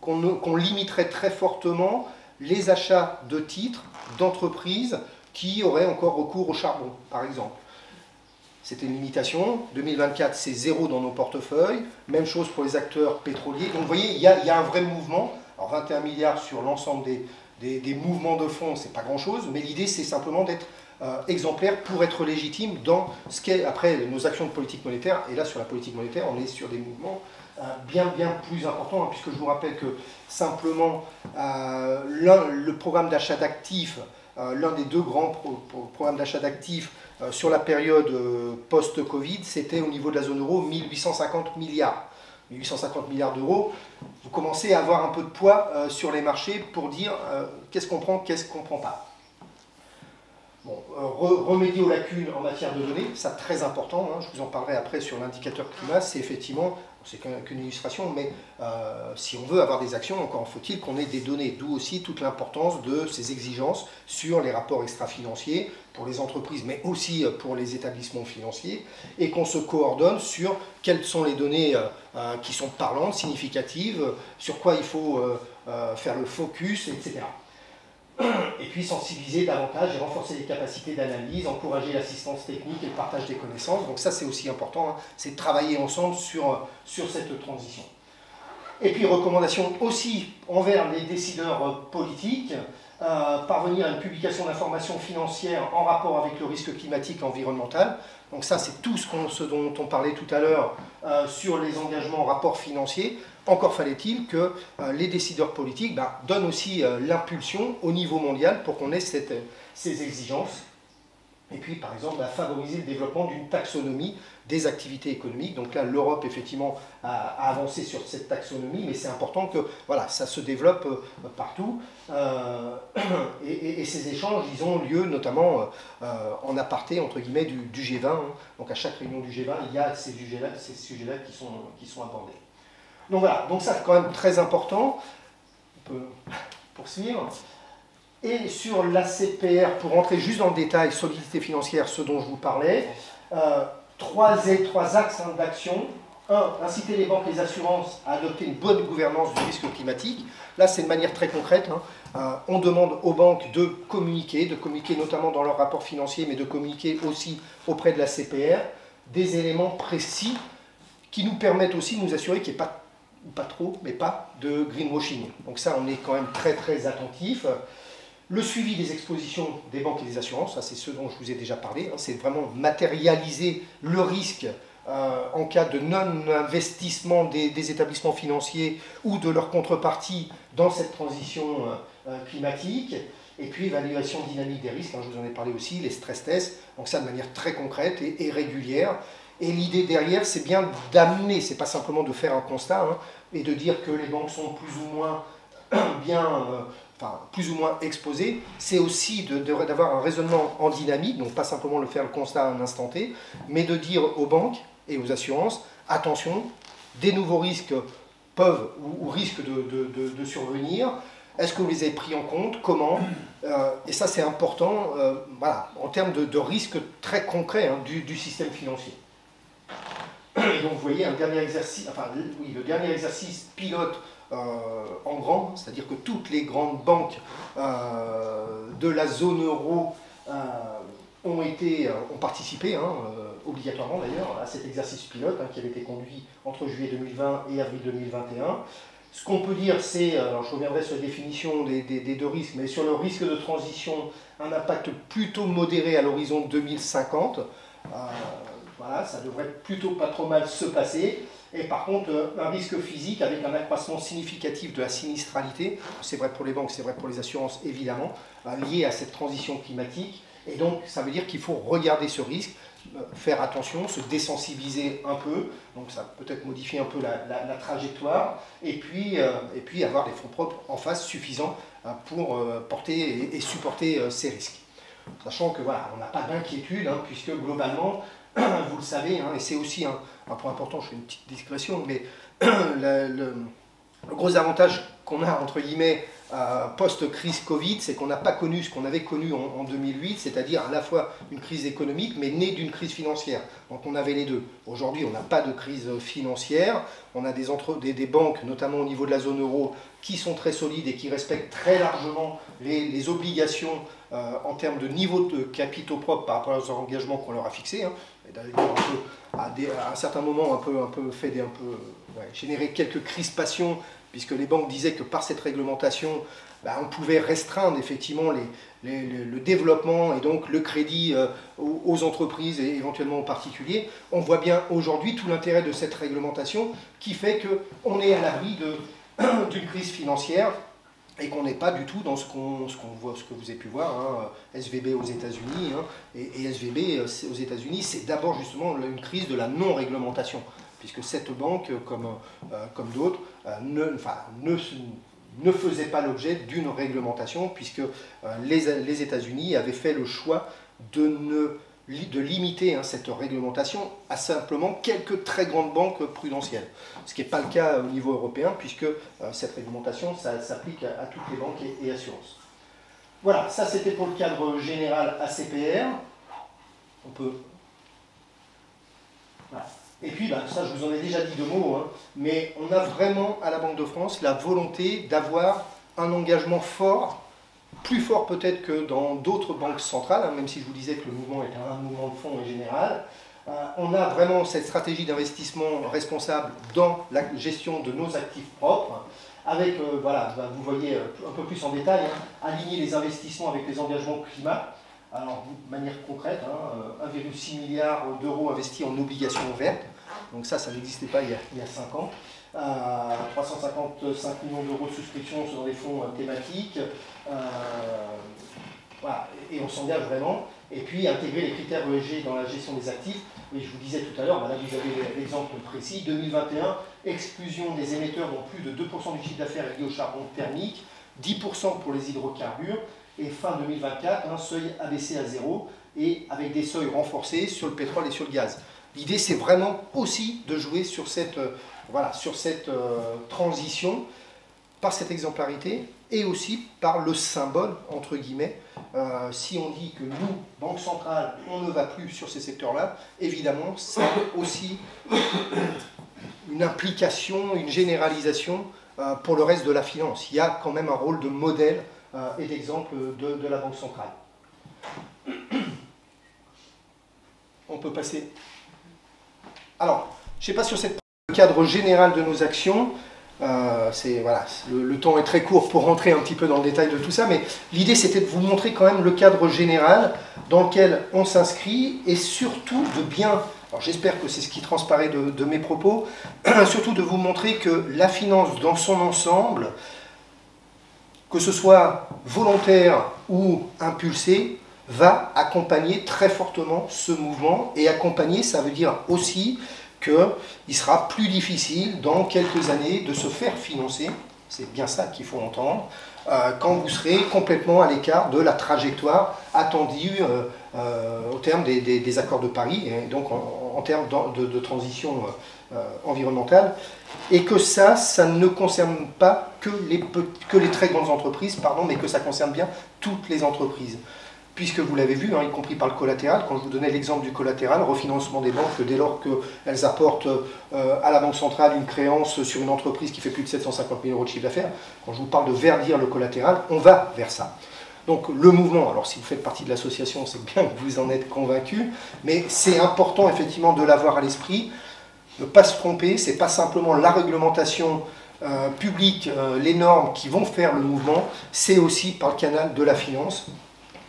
qu'on limiterait très fortement les achats de titres d'entreprises qui auraient encore recours au charbon, par exemple. C'était une limitation. 2024, c'est zéro dans nos portefeuilles. Même chose pour les acteurs pétroliers. Donc vous voyez, il y a un vrai mouvement. Alors 21 milliards sur l'ensemble des mouvements de fonds, c'est pas grand-chose, mais l'idée c'est simplement d'être exemplaire pour être légitime dans ce qu'est après nos actions de politique monétaire. Et là, sur la politique monétaire, on est sur des mouvements bien plus importants, hein, puisque je vous rappelle que simplement le programme d'achat d'actifs, l'un des deux grands programmes d'achat d'actifs sur la période post-Covid, c'était au niveau de la zone euro 1850 milliards. 850 milliards d'euros, vous commencez à avoir un peu de poids sur les marchés pour dire qu'est-ce qu'on prend, qu'est-ce qu'on ne prend pas. Bon, remédier aux lacunes en matière de données, ça très important, hein, je vous en parlerai après sur l'indicateur climat, c'est effectivement, c'est qu'une illustration, mais si on veut avoir des actions, encore faut-il qu'on ait des données, d'où aussi toute l'importance de ces exigences sur les rapports extra-financiers pour les entreprises, mais aussi pour les établissements financiers, et qu'on se coordonne sur quelles sont les données qui sont parlantes, significatives, sur quoi il faut faire le focus, etc. Et puis sensibiliser davantage et renforcer les capacités d'analyse, encourager l'assistance technique et le partage des connaissances. Donc ça c'est aussi important, hein, c'est de travailler ensemble sur cette transition. Et puis recommandation aussi envers les décideurs politiques, parvenir à une publication d'informations financières en rapport avec le risque climatique et environnemental. Donc ça c'est tout ce dont on parlait tout à l'heure sur les engagements en rapport financier. Encore fallait-il que les décideurs politiques donnent aussi l'impulsion au niveau mondial pour qu'on ait ces exigences. Et puis, par exemple, favoriser le développement d'une taxonomie des activités économiques. Donc là, l'Europe, effectivement, a avancé sur cette taxonomie, mais c'est important que voilà, ça se développe partout. Et ces échanges, ils ont lieu notamment en aparté, entre guillemets, du G20. Hein. Donc à chaque réunion du G20, il y a ces sujets-là qui sont abordés. Donc voilà, donc ça c'est quand même très important. On peut poursuivre. Et sur l'ACPR, pour rentrer juste dans le détail, solidité financière, ce dont je vous parlais, trois axes d'action. Un, inciter les banques et les assurances à adopter une bonne gouvernance du risque climatique. Là, c'est de manière très concrète. Hein. On demande aux banques de communiquer notamment dans leurs rapports financiers, mais de communiquer aussi auprès de l'ACPR des éléments précis qui nous permettent aussi de nous assurer qu'il n'y ait pas trop, mais pas de greenwashing. Donc ça, on est quand même très attentif. Le suivi des expositions des banques et des assurances, ça c'est ce dont je vous ai déjà parlé, hein, c'est vraiment matérialiser le risque en cas de non-investissement des établissements financiers ou de leur contrepartie dans cette transition climatique. Et puis évaluation dynamique des risques, hein, je vous en ai parlé aussi, les stress tests, donc ça de manière très concrète et régulière. Et l'idée derrière, c'est bien d'amener, c'est pas simplement de faire un constat, hein, et de dire que les banques sont plus ou moins bien enfin, plus ou moins exposés, c'est aussi d'avoir un raisonnement en dynamique, donc pas simplement le faire le constat à un instant T, mais de dire aux banques et aux assurances, attention, des nouveaux risques peuvent ou risquent de survenir. Est-ce que vous les avez pris en compte? Comment? Et ça, c'est important voilà, en termes de risques très concrets hein, du système financier. Et donc, vous voyez, un dernier exercice, enfin, oui, le dernier exercice pilote en grand, c'est-à-dire que toutes les grandes banques de la zone euro ont participé, hein, obligatoirement d'ailleurs, à cet exercice pilote hein, qui avait été conduit entre juillet 2020 et avril 2021. Ce qu'on peut dire, c'est, alors je reviendrai sur la définition des deux risques, mais sur le risque de transition, un impact plutôt modéré à l'horizon 2050. Voilà, ça devrait plutôt pas trop mal se passer. Et par contre, un risque physique avec un accroissement significatif de la sinistralité, c'est vrai pour les banques, c'est vrai pour les assurances évidemment, lié à cette transition climatique. Et donc, ça veut dire qu'il faut regarder ce risque, faire attention, se désensibiliser un peu, donc ça peut-être modifier un peu la trajectoire, et puis avoir des fonds propres en face suffisants pour porter et supporter ces risques. Sachant que voilà, on n'a pas d'inquiétude, hein, puisque globalement, vous le savez, hein, et c'est aussi un point important, je fais une petite digression, mais le gros avantage qu'on a, entre guillemets, post-crise Covid, c'est qu'on n'a pas connu ce qu'on avait connu en 2008, c'est-à-dire à la fois une crise économique, mais née d'une crise financière. Donc on avait les deux. Aujourd'hui, on n'a pas de crise financière, on a des banques, notamment au niveau de la zone euro, qui sont très solides et qui respectent très largement les obligations en termes de niveau de capitaux propres par rapport aux engagements qu'on leur a fixés. Hein. Et d'ailleurs, à un certain moment, générer quelques crispations, puisque les banques disaient que par cette réglementation, on pouvait restreindre effectivement le développement et donc le crédit aux entreprises et éventuellement aux particuliers. On voit bien aujourd'hui tout l'intérêt de cette réglementation qui fait qu'on est à l'abri d'une crise financière et qu'on n'est pas du tout dans ce que vous avez pu voir, hein, SVB aux États-Unis, hein, et SVB aux États-Unis, c'est d'abord justement une crise de la non-réglementation, puisque cette banque, comme d'autres, ne faisait pas l'objet d'une réglementation, puisque les États-Unis avaient fait le choix de limiter hein, cette réglementation à simplement quelques très grandes banques prudentielles. Ce qui n'est pas le cas au niveau européen, puisque cette réglementation s'applique à toutes les banques et assurances. Voilà, ça c'était pour le cadre général ACPR. On peut... Voilà. Et puis, ça je vous en ai déjà dit deux mots, hein, mais on a vraiment à la Banque de France la volonté d'avoir un engagement fort, plus fort peut-être que dans d'autres banques centrales, hein, même si je vous disais que le mouvement est un mouvement de fond et général. On a vraiment cette stratégie d'investissement responsable dans la gestion de nos actifs propres, avec, voilà, vous voyez un peu plus en détail, hein, aligner les investissements avec les engagements climat. Alors, de manière concrète, hein, 1,6 milliard d'euros investis en obligations vertes, donc ça n'existait pas il y a 5 ans. 355 millions d'euros de souscriptions sur des fonds thématiques. Voilà, et on s'engage vraiment. Et puis intégrer les critères ESG dans la gestion des actifs. Et je vous disais tout à l'heure, là vous avez l'exemple précis, 2021, exclusion des émetteurs dont plus de 2% du chiffre d'affaires est lié au charbon thermique, 10% pour les hydrocarbures, et fin 2024, un seuil abaissé à 0, et avec des seuils renforcés sur le pétrole et sur le gaz. L'idée, c'est vraiment aussi de jouer sur cette, transition, par cette exemplarité, et aussi par le symbole, entre guillemets. Si on dit que nous, Banque Centrale, on ne va plus sur ces secteurs-là, évidemment, ça a aussi une implication, une généralisation pour le reste de la finance. Il y a quand même un rôle de modèle et d'exemple de la Banque Centrale. On peut passer... Alors, je ne sais pas sur le cadre général de nos actions, voilà, le temps est très court pour rentrer un petit peu dans le détail de tout ça, mais l'idée c'était de vous montrer quand même le cadre général dans lequel on s'inscrit et surtout de bien, alors j'espère que c'est ce qui transparaît de mes propos, surtout de vous montrer que la finance dans son ensemble, que ce soit volontaire ou impulsé, va accompagner très fortement ce mouvement. Et accompagner, ça veut dire aussi qu'il sera plus difficile dans quelques années de se faire financer c'est bien ça qu'il faut entendre, quand vous serez complètement à l'écart de la trajectoire attendue au terme des accords de Paris, et donc en termes de transition environnementale, et que ça ne concerne pas que les très grandes entreprises, pardon, mais que ça concerne bien toutes les entreprises. Puisque vous l'avez vu, hein, y compris par le collatéral, quand je vous donnais l'exemple du collatéral, refinancement des banques, dès lors qu'elles apportent à la Banque centrale une créance sur une entreprise qui fait plus de 750 000 € de chiffre d'affaires, quand je vous parle de verdir le collatéral, on va vers ça. Donc le mouvement, alors si vous faites partie de l'association, c'est bien que vous en êtes convaincu, mais c'est important effectivement de l'avoir à l'esprit, ne pas se tromper, c'est pas simplement la réglementation publique, les normes qui vont faire le mouvement, c'est aussi par le canal de la finance,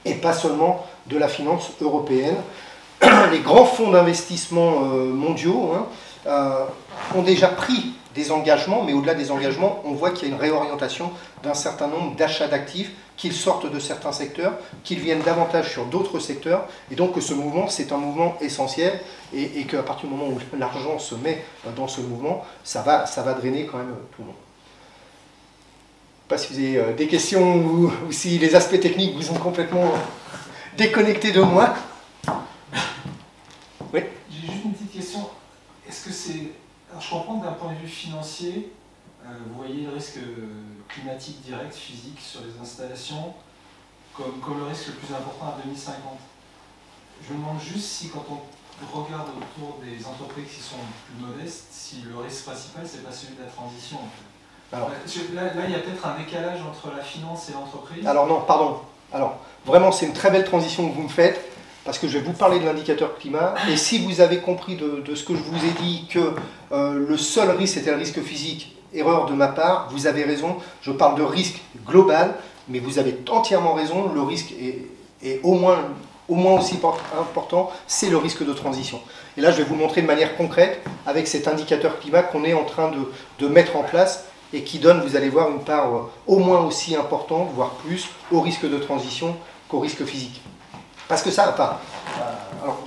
et pas seulement de la finance européenne. Les grands fonds d'investissement mondiaux ont déjà pris des engagements, mais au-delà des engagements, on voit qu'il y a une réorientation d'un certain nombre d'achats d'actifs, qu'ils sortent de certains secteurs, qu'ils viennent davantage sur d'autres secteurs, et donc que ce mouvement, c'est un mouvement essentiel, et qu'à partir du moment où l'argent se met dans ce mouvement, ça va drainer quand même tout le monde. Je ne sais pas si vous avez des questions ou si les aspects techniques vous ont complètement déconnecté de moi. Oui. J'ai juste une petite question. Est-ce que c'est... Alors je comprends que d'un point de vue financier, vous voyez le risque climatique direct, physique, sur les installations, comme le risque le plus important à 2050. Je me demande juste si quand on regarde autour des entreprises qui sont plus modestes, si le risque principal, c'est pas celui de la transition en fait. Alors, là, il y a peut-être un décalage entre la finance et l'entreprise. Alors non, pardon. Alors, vraiment, c'est une très belle transition que vous me faites, parce que je vais vous parler de l'indicateur climat, et si vous avez compris de ce que je vous ai dit que le seul risque c'était le risque physique, erreur de ma part, vous avez raison, je parle de risque global, mais vous avez entièrement raison, le risque est au moins aussi important, c'est le risque de transition. Et là, je vais vous montrer de manière concrète, avec cet indicateur climat qu'on est en train de mettre en place, et qui donne, vous allez voir, une part au moins aussi importante, voire plus, au risque de transition qu'au risque physique. Parce que ça, enfin, alors,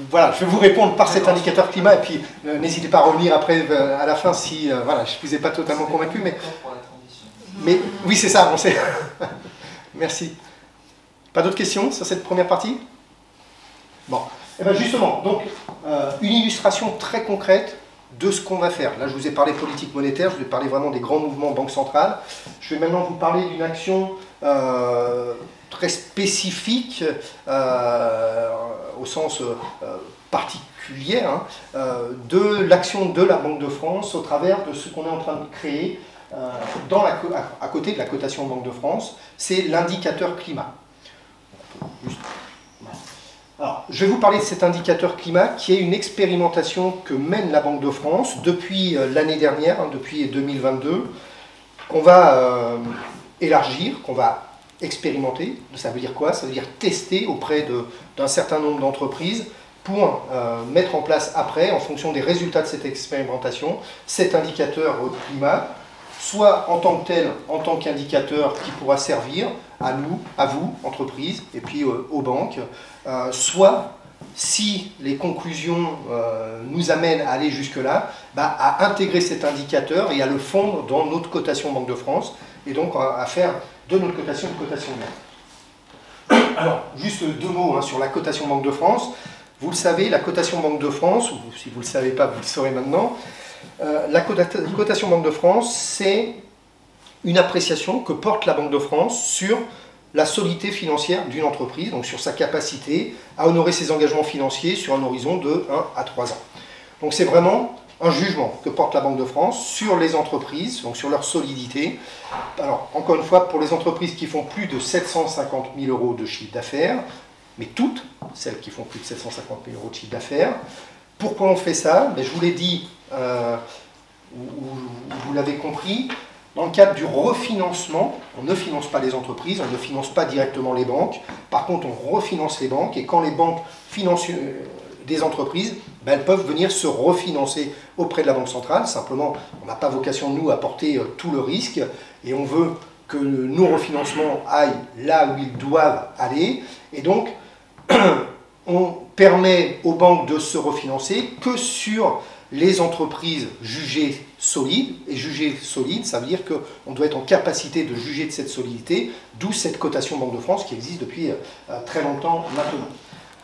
voilà, je vais vous répondre par cet indicateur climat, et puis n'hésitez pas à revenir après, à la fin, si voilà, je ne vous ai pas totalement convaincu, mais oui, c'est ça, on sait. Merci. Pas d'autres questions sur cette première partie? Bon, et bien justement, donc, une illustration très concrète de ce qu'on va faire. Là, je vous ai parlé politique monétaire, je vous ai parlé vraiment des grands mouvements banque centrale. Je vais maintenant vous parler d'une action très spécifique, au sens particulier, hein, de l'action de la Banque de France au travers de ce qu'on est en train de créer à côté de la cotation Banque de France, c'est l'indicateur climat. Alors, je vais vous parler de cet indicateur climat qui est une expérimentation que mène la Banque de France depuis l'année dernière, hein, depuis 2022, qu'on va élargir, qu'on va expérimenter. Ça veut dire quoi? Ça veut dire tester auprès d'un certain nombre d'entreprises pour mettre en place après, en fonction des résultats de cette expérimentation, cet indicateur climat, soit en tant que tel, en tant qu'indicateur qui pourra servir à nous, à vous, entreprises, et puis aux banques, soit, si les conclusions nous amènent à aller jusque-là, à intégrer cet indicateur et à le fondre dans notre cotation Banque de France, et donc à faire de notre cotation une cotation verte. Alors, juste deux mots hein, sur la cotation Banque de France. Vous le savez, la cotation Banque de France, ou si vous ne le savez pas, vous le saurez maintenant, la cotation Banque de France, c'est une appréciation que porte la Banque de France sur la solidité financière d'une entreprise, donc sur sa capacité à honorer ses engagements financiers sur un horizon de 1 à 3 ans. Donc c'est vraiment un jugement que porte la Banque de France sur les entreprises, donc sur leur solidité. Alors, encore une fois, pour les entreprises qui font plus de 750 000 € de chiffre d'affaires, mais toutes celles qui font plus de 750 000 € de chiffre d'affaires. Pourquoi on fait ça? Je vous l'ai dit, vous l'avez compris, dans le cadre du refinancement, on ne finance pas les entreprises, on ne finance pas directement les banques. Par contre, on refinance les banques, et quand les banques financent des entreprises, elles peuvent venir se refinancer auprès de la Banque centrale. Simplement, on n'a pas vocation, nous, à porter tout le risque, et on veut que nos refinancements aillent là où ils doivent aller. Et donc, on permet aux banques de se refinancer que sur les entreprises jugées solides, et jugées solides, ça veut dire qu'on doit être en capacité de juger de cette solidité, d'où cette cotation Banque de France qui existe depuis très longtemps maintenant.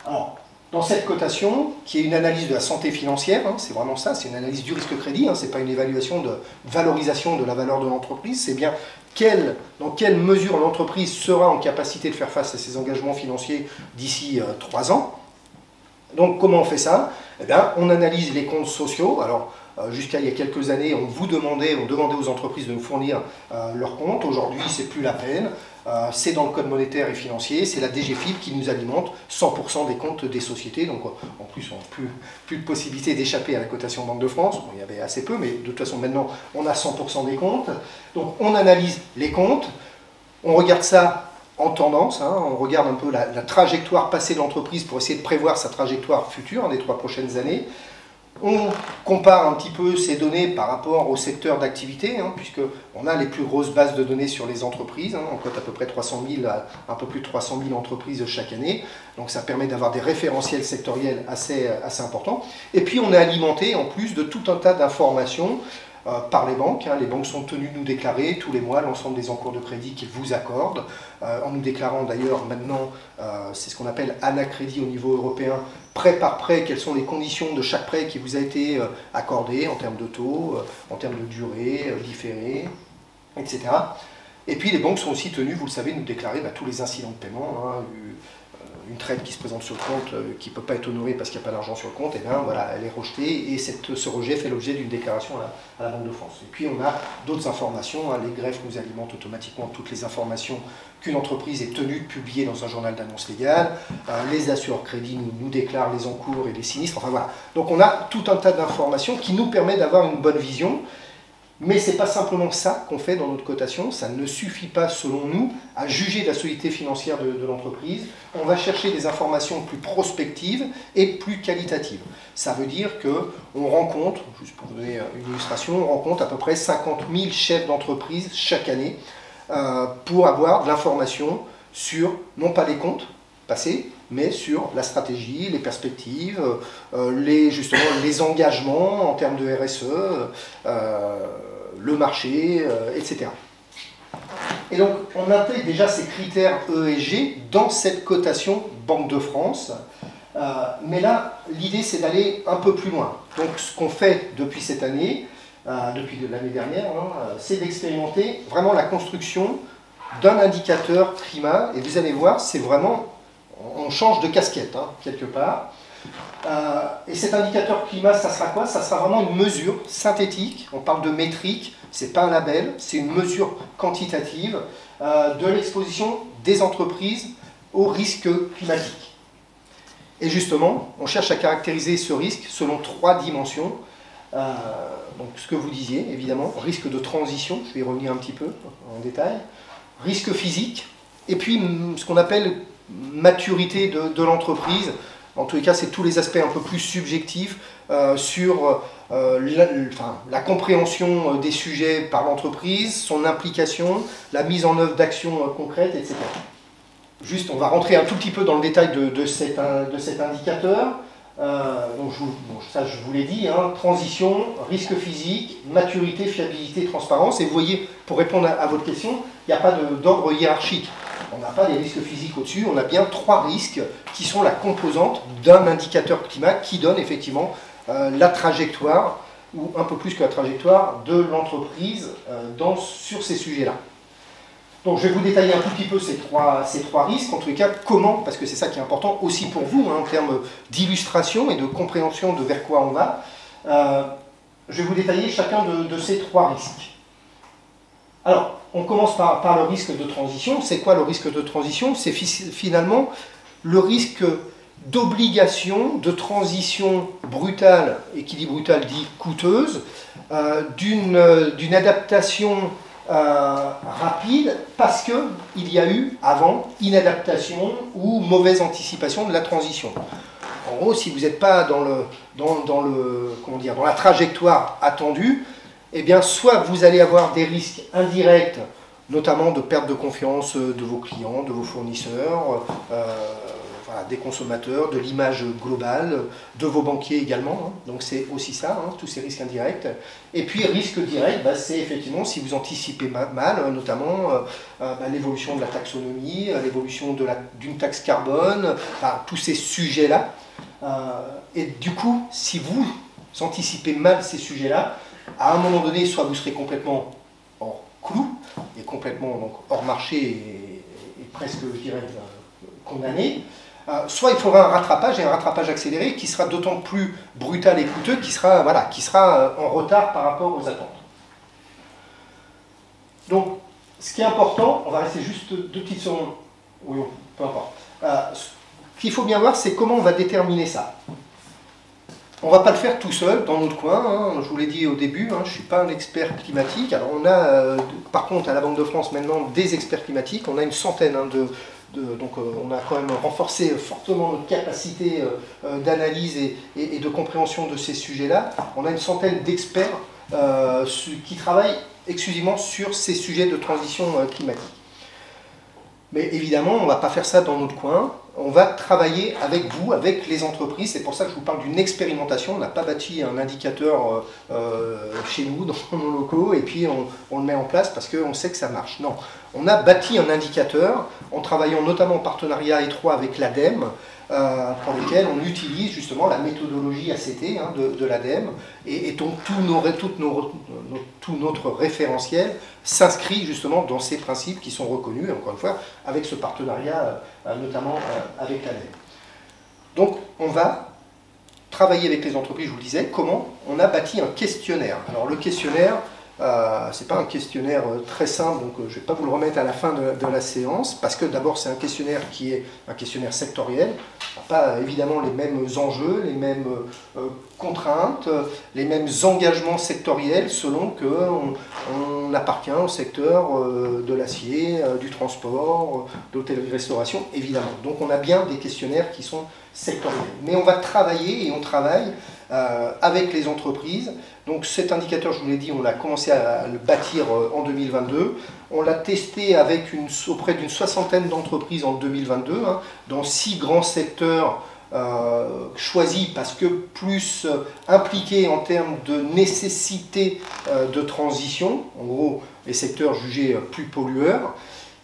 Alors, dans cette cotation, qui est une analyse de la santé financière, hein, c'est vraiment ça, c'est une analyse du risque crédit, hein, ce n'est pas une évaluation de valorisation de la valeur de l'entreprise, c'est bien dans quelle mesure l'entreprise sera en capacité de faire face à ses engagements financiers d'ici 3 ans. Donc comment on fait ça? Eh bien, on analyse les comptes sociaux. Alors, jusqu'à il y a quelques années, on demandait aux entreprises de nous fournir leurs comptes. Aujourd'hui, c'est plus la peine. C'est dans le code monétaire et financier. C'est la DGFiP qui nous alimente 100% des comptes des sociétés. Donc, en plus, on n'a plus de possibilité d'échapper à la cotation Banque de France. Bon, il y avait assez peu, mais de toute façon, maintenant, on a 100% des comptes. Donc, on analyse les comptes. On regarde ça en tendance, hein, on regarde un peu la trajectoire passée de l'entreprise pour essayer de prévoir sa trajectoire future hein, des 3 prochaines années. On compare un petit peu ces données par rapport au secteur d'activité, hein, puisqu'on a les plus grosses bases de données sur les entreprises. Hein, on cote à peu près 300 000, un peu plus de 300 000 entreprises chaque année. Donc ça permet d'avoir des référentiels sectoriels assez importants. Et puis on est alimenté en plus de tout un tas d'informations par les banques. Hein. Les banques sont tenues de nous déclarer tous les mois l'ensemble des encours de crédit qu'ils vous accordent, en nous déclarant d'ailleurs maintenant, c'est ce qu'on appelle anacrédit au niveau européen, prêt par prêt, quelles sont les conditions de chaque prêt qui vous a été accordé en termes de taux, en termes de durée, différé, etc. Et puis les banques sont aussi tenues, vous le savez, de nous déclarer tous les incidents de paiement. Hein, une traite qui se présente sur le compte qui ne peut pas être honorée parce qu'il n'y a pas d'argent sur le compte, et bien voilà, elle est rejetée et ce rejet fait l'objet d'une déclaration à la Banque de France. Et puis on a d'autres informations, hein, les greffes nous alimentent automatiquement toutes les informations qu'une entreprise est tenue de publier dans un journal d'annonce légale, les assureurs crédits nous déclarent les encours et les sinistres, enfin voilà. Donc on a tout un tas d'informations qui nous permet d'avoir une bonne vision. Mais ce n'est pas simplement ça qu'on fait dans notre cotation, ça ne suffit pas selon nous à juger de la solidité financière de l'entreprise. On va chercher des informations plus prospectives et plus qualitatives. Ça veut dire qu'on rencontre, juste pour vous donner une illustration, on rencontre à peu près 50 000 chefs d'entreprise chaque année pour avoir de l'information sur, non pas les comptes passés, mais sur la stratégie, les perspectives, justement les engagements en termes de RSE, le marché, etc. Et donc, on intègre déjà ces critères E et G dans cette cotation Banque de France. Mais là, l'idée, c'est d'aller un peu plus loin. Donc, ce qu'on fait depuis cette année, depuis l'année dernière, hein, c'est d'expérimenter vraiment la construction d'un indicateur climat. Et vous allez voir, c'est vraiment... On change de casquette, hein, quelque part. Et cet indicateur climat, ça sera quoi? Ça sera vraiment une mesure synthétique. On parle de métrique, ce n'est pas un label, c'est une mesure quantitative de l'exposition des entreprises au risque climatique. Et justement, on cherche à caractériser ce risque selon 3 dimensions. Donc, ce que vous disiez, évidemment, risque de transition, je vais y revenir un petit peu en détail, risque physique, et puis ce qu'on appelle maturité de l'entreprise. En tous les cas, c'est tous les aspects un peu plus subjectifs sur la compréhension des sujets par l'entreprise, son implication, la mise en œuvre d'actions concrètes, etc. Juste, on va rentrer un tout petit peu dans le détail de cet indicateur. Donc ça, je vous l'ai dit, hein, transition, risque physique, maturité, fiabilité, transparence. Et vous voyez, pour répondre à votre question, il n'y a pas d'ordre hiérarchique. On n'a pas des risques physiques au-dessus, on a bien 3 risques qui sont la composante d'un indicateur climat qui donne effectivement la trajectoire, ou un peu plus que la trajectoire, de l'entreprise sur ces sujets-là. Donc je vais vous détailler un tout petit peu ces trois risques, en tous les cas, comment, parce que c'est ça qui est important aussi pour vous, hein, en termes d'illustration et de compréhension de vers quoi on va. Je vais vous détailler chacun de ces 3 risques. Alors, on commence par le risque de transition. C'est quoi le risque de transition? C'est finalement le risque d'obligation de transition brutale, et qui dit brutale dit coûteuse, d'une adaptation rapide parce qu'il y a eu avant inadaptation ou mauvaise anticipation de la transition. En gros, si vous n'êtes pas dans la trajectoire attendue, eh bien, soit vous allez avoir des risques indirects, notamment de perte de confiance de vos clients, de vos fournisseurs, voilà, des consommateurs, de l'image globale, de vos banquiers également, hein. Donc c'est aussi ça, hein, tous ces risques indirects. Et puis risque direct, bah, c'est effectivement si vous anticipez mal, notamment l'évolution de la taxonomie, l'évolution d'une taxe carbone, enfin, tous ces sujets-là. Et du coup, si vous anticipez mal ces sujets-là, à un moment donné, soit vous serez complètement hors clou, et complètement donc, hors marché et presque, je dirais, condamné, soit il faudra un rattrapage, et un rattrapage accéléré qui sera d'autant plus brutal et coûteux, qui sera en retard par rapport aux attentes. Donc, ce qui est important, on va rester juste 2 petites secondes, oui, peu importe. Ce qu'il faut bien voir, c'est comment on va déterminer ça. On ne va pas le faire tout seul, dans notre coin, hein. Je vous l'ai dit au début, hein, je ne suis pas un expert climatique. Alors on a, par contre, à la Banque de France maintenant, des experts climatiques. On a une centaine, hein, donc on a quand même renforcé fortement notre capacité d'analyse et de compréhension de ces sujets-là. On a une centaine d'experts qui travaillent exclusivement sur ces sujets de transition climatique. Mais évidemment, on ne va pas faire ça dans notre coin. On va travailler avec vous, avec les entreprises. C'est pour ça que je vous parle d'une expérimentation. On n'a pas bâti un indicateur chez nous, dans nos locaux, et puis on le met en place parce qu'on sait que ça marche. Non, on a bâti un indicateur en travaillant notamment en partenariat étroit avec l'ADEME, pour lequel on utilise justement la méthodologie ACT, hein, de l'ADEME, et donc tout notre référentiel s'inscrit justement dans ces principes qui sont reconnus, encore une fois, avec ce partenariat notamment avec l'ADEME. Donc on va travailler avec les entreprises, je vous le disais, comment on a bâti un questionnaire. Alors le questionnaire, c'est pas un questionnaire très simple, donc je ne vais pas vous le remettre à la fin de la séance, parce que d'abord c'est un questionnaire qui est un questionnaire sectoriel, pas évidemment les mêmes enjeux, les mêmes contraintes, les mêmes engagements sectoriels selon qu'on appartient au secteur de l'acier, du transport, de l'hôtellerie-restauration, évidemment. Donc on a bien des questionnaires qui sont sectoriels. Mais on va travailler et on travaille avec les entreprises. Donc cet indicateur, je vous l'ai dit, on a commencé à le bâtir en 2022. On l'a testé auprès d'une soixantaine d'entreprises en 2022, hein, dans 6 grands secteurs choisis parce que plus impliqués en termes de nécessité de transition, en gros les secteurs jugés plus pollueurs.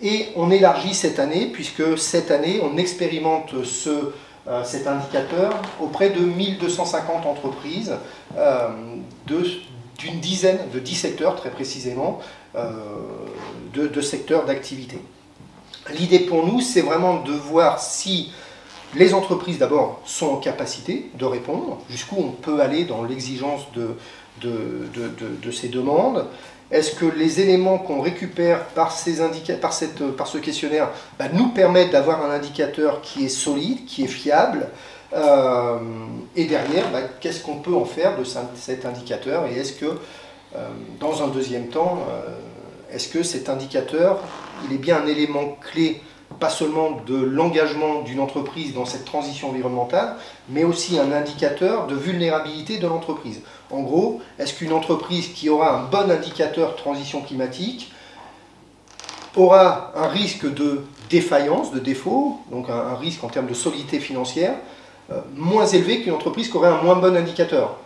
Et on élargit cette année, puisque cette année on expérimente cet indicateur auprès de 1250 entreprises d'une dizaine, de 10 secteurs très précisément, de secteurs d'activité. L'idée pour nous, c'est vraiment de voir si les entreprises d'abord sont en capacité de répondre, jusqu'où on peut aller dans l'exigence de ces demandes. Est-ce que les éléments qu'on récupère par ce questionnaire nous permettent d'avoir un indicateur qui est solide, qui est fiable, et derrière, qu'est-ce qu'on peut en faire de cet indicateur, et est-ce que, dans un deuxième temps, est-ce que cet indicateur, il est bien un élément clé, pas seulement de l'engagement d'une entreprise dans cette transition environnementale, mais aussi un indicateur de vulnérabilité de l'entreprise. En gros, est-ce qu'une entreprise qui aura un bon indicateur transition climatique aura un risque de défaillance, de défaut, donc un risque en termes de solidité financière, moins élevé qu'une entreprise qui aurait un moins bon indicateur?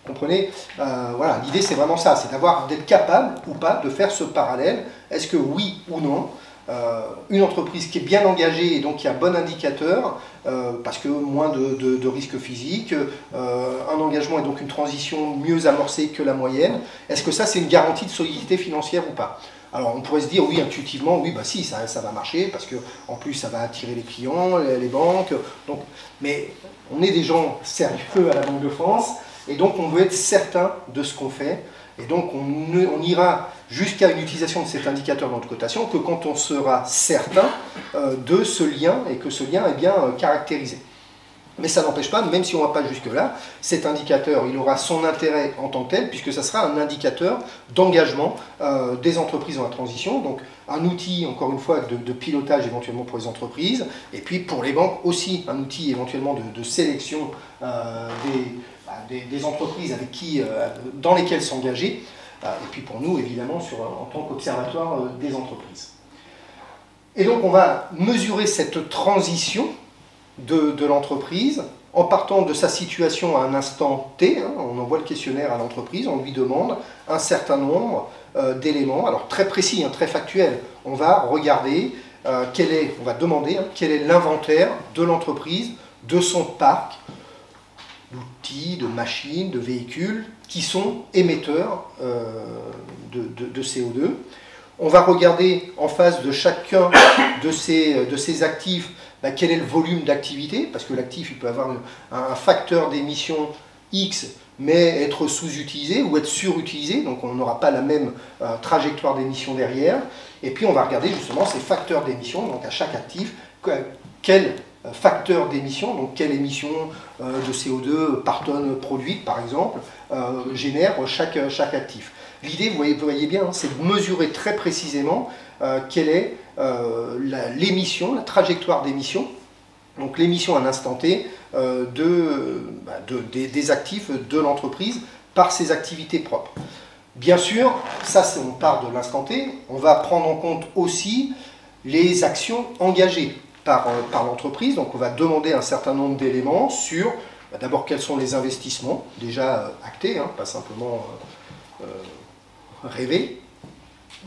Vous comprenez? Voilà, l'idée c'est vraiment ça, c'est d'être capable ou pas de faire ce parallèle. Est-ce que oui ou non, une entreprise qui est bien engagée et donc qui a un bon indicateur, parce que moins de risques physiques, un engagement et donc une transition mieux amorcée que la moyenne, est-ce que ça c'est une garantie de solidité financière ou pas? Alors on pourrait se dire oui, intuitivement, oui, bah si, ça va marcher, parce que en plus ça va attirer les clients, les banques, donc, mais on est des gens sérieux à la Banque de France, et donc on veut être certain de ce qu'on fait, et donc on ira jusqu'à une utilisation de cet indicateur dans notre cotation que quand on sera certain de ce lien, et que ce lien est bien caractérisé. Mais ça n'empêche pas, même si on ne va pas jusque-là, cet indicateur, il aura son intérêt en tant que tel, puisque ça sera un indicateur d'engagement des entreprises dans la transition, donc un outil, encore une fois, de pilotage éventuellement pour les entreprises, et puis pour les banques aussi, un outil éventuellement de sélection des entreprises dans lesquelles s'engager, et puis pour nous, évidemment, en tant qu'observatoire des entreprises. Et donc on va mesurer cette transition de l'entreprise, en partant de sa situation à un instant T, hein, on envoie le questionnaire à l'entreprise, on lui demande un certain nombre d'éléments, alors très précis, hein, très factuel. On va regarder, on va demander quel est l'inventaire de l'entreprise, de son parc, d'outils, de machines, de véhicules, qui sont émetteurs de CO2. On va regarder en face de chacun de ces actifs quel est le volume d'activité, parce que l'actif il peut avoir un facteur d'émission X, mais être sous-utilisé ou être surutilisé, donc on n'aura pas la même trajectoire d'émission derrière. Et puis on va regarder justement ces facteurs d'émission, donc à chaque actif, quel facteur d'émission, donc quelle émission de CO2 par tonne produite par exemple, génère chaque actif. L'idée, vous voyez bien, c'est de mesurer très précisément quelle est l'émission, la trajectoire d'émission, donc l'émission à un instant T des actifs de l'entreprise par ses activités propres. Bien sûr, ça on part de l'instant T, on va prendre en compte aussi les actions engagées par l'entreprise, donc on va demander un certain nombre d'éléments sur d'abord quels sont les investissements déjà actés, hein, pas simplement rêver.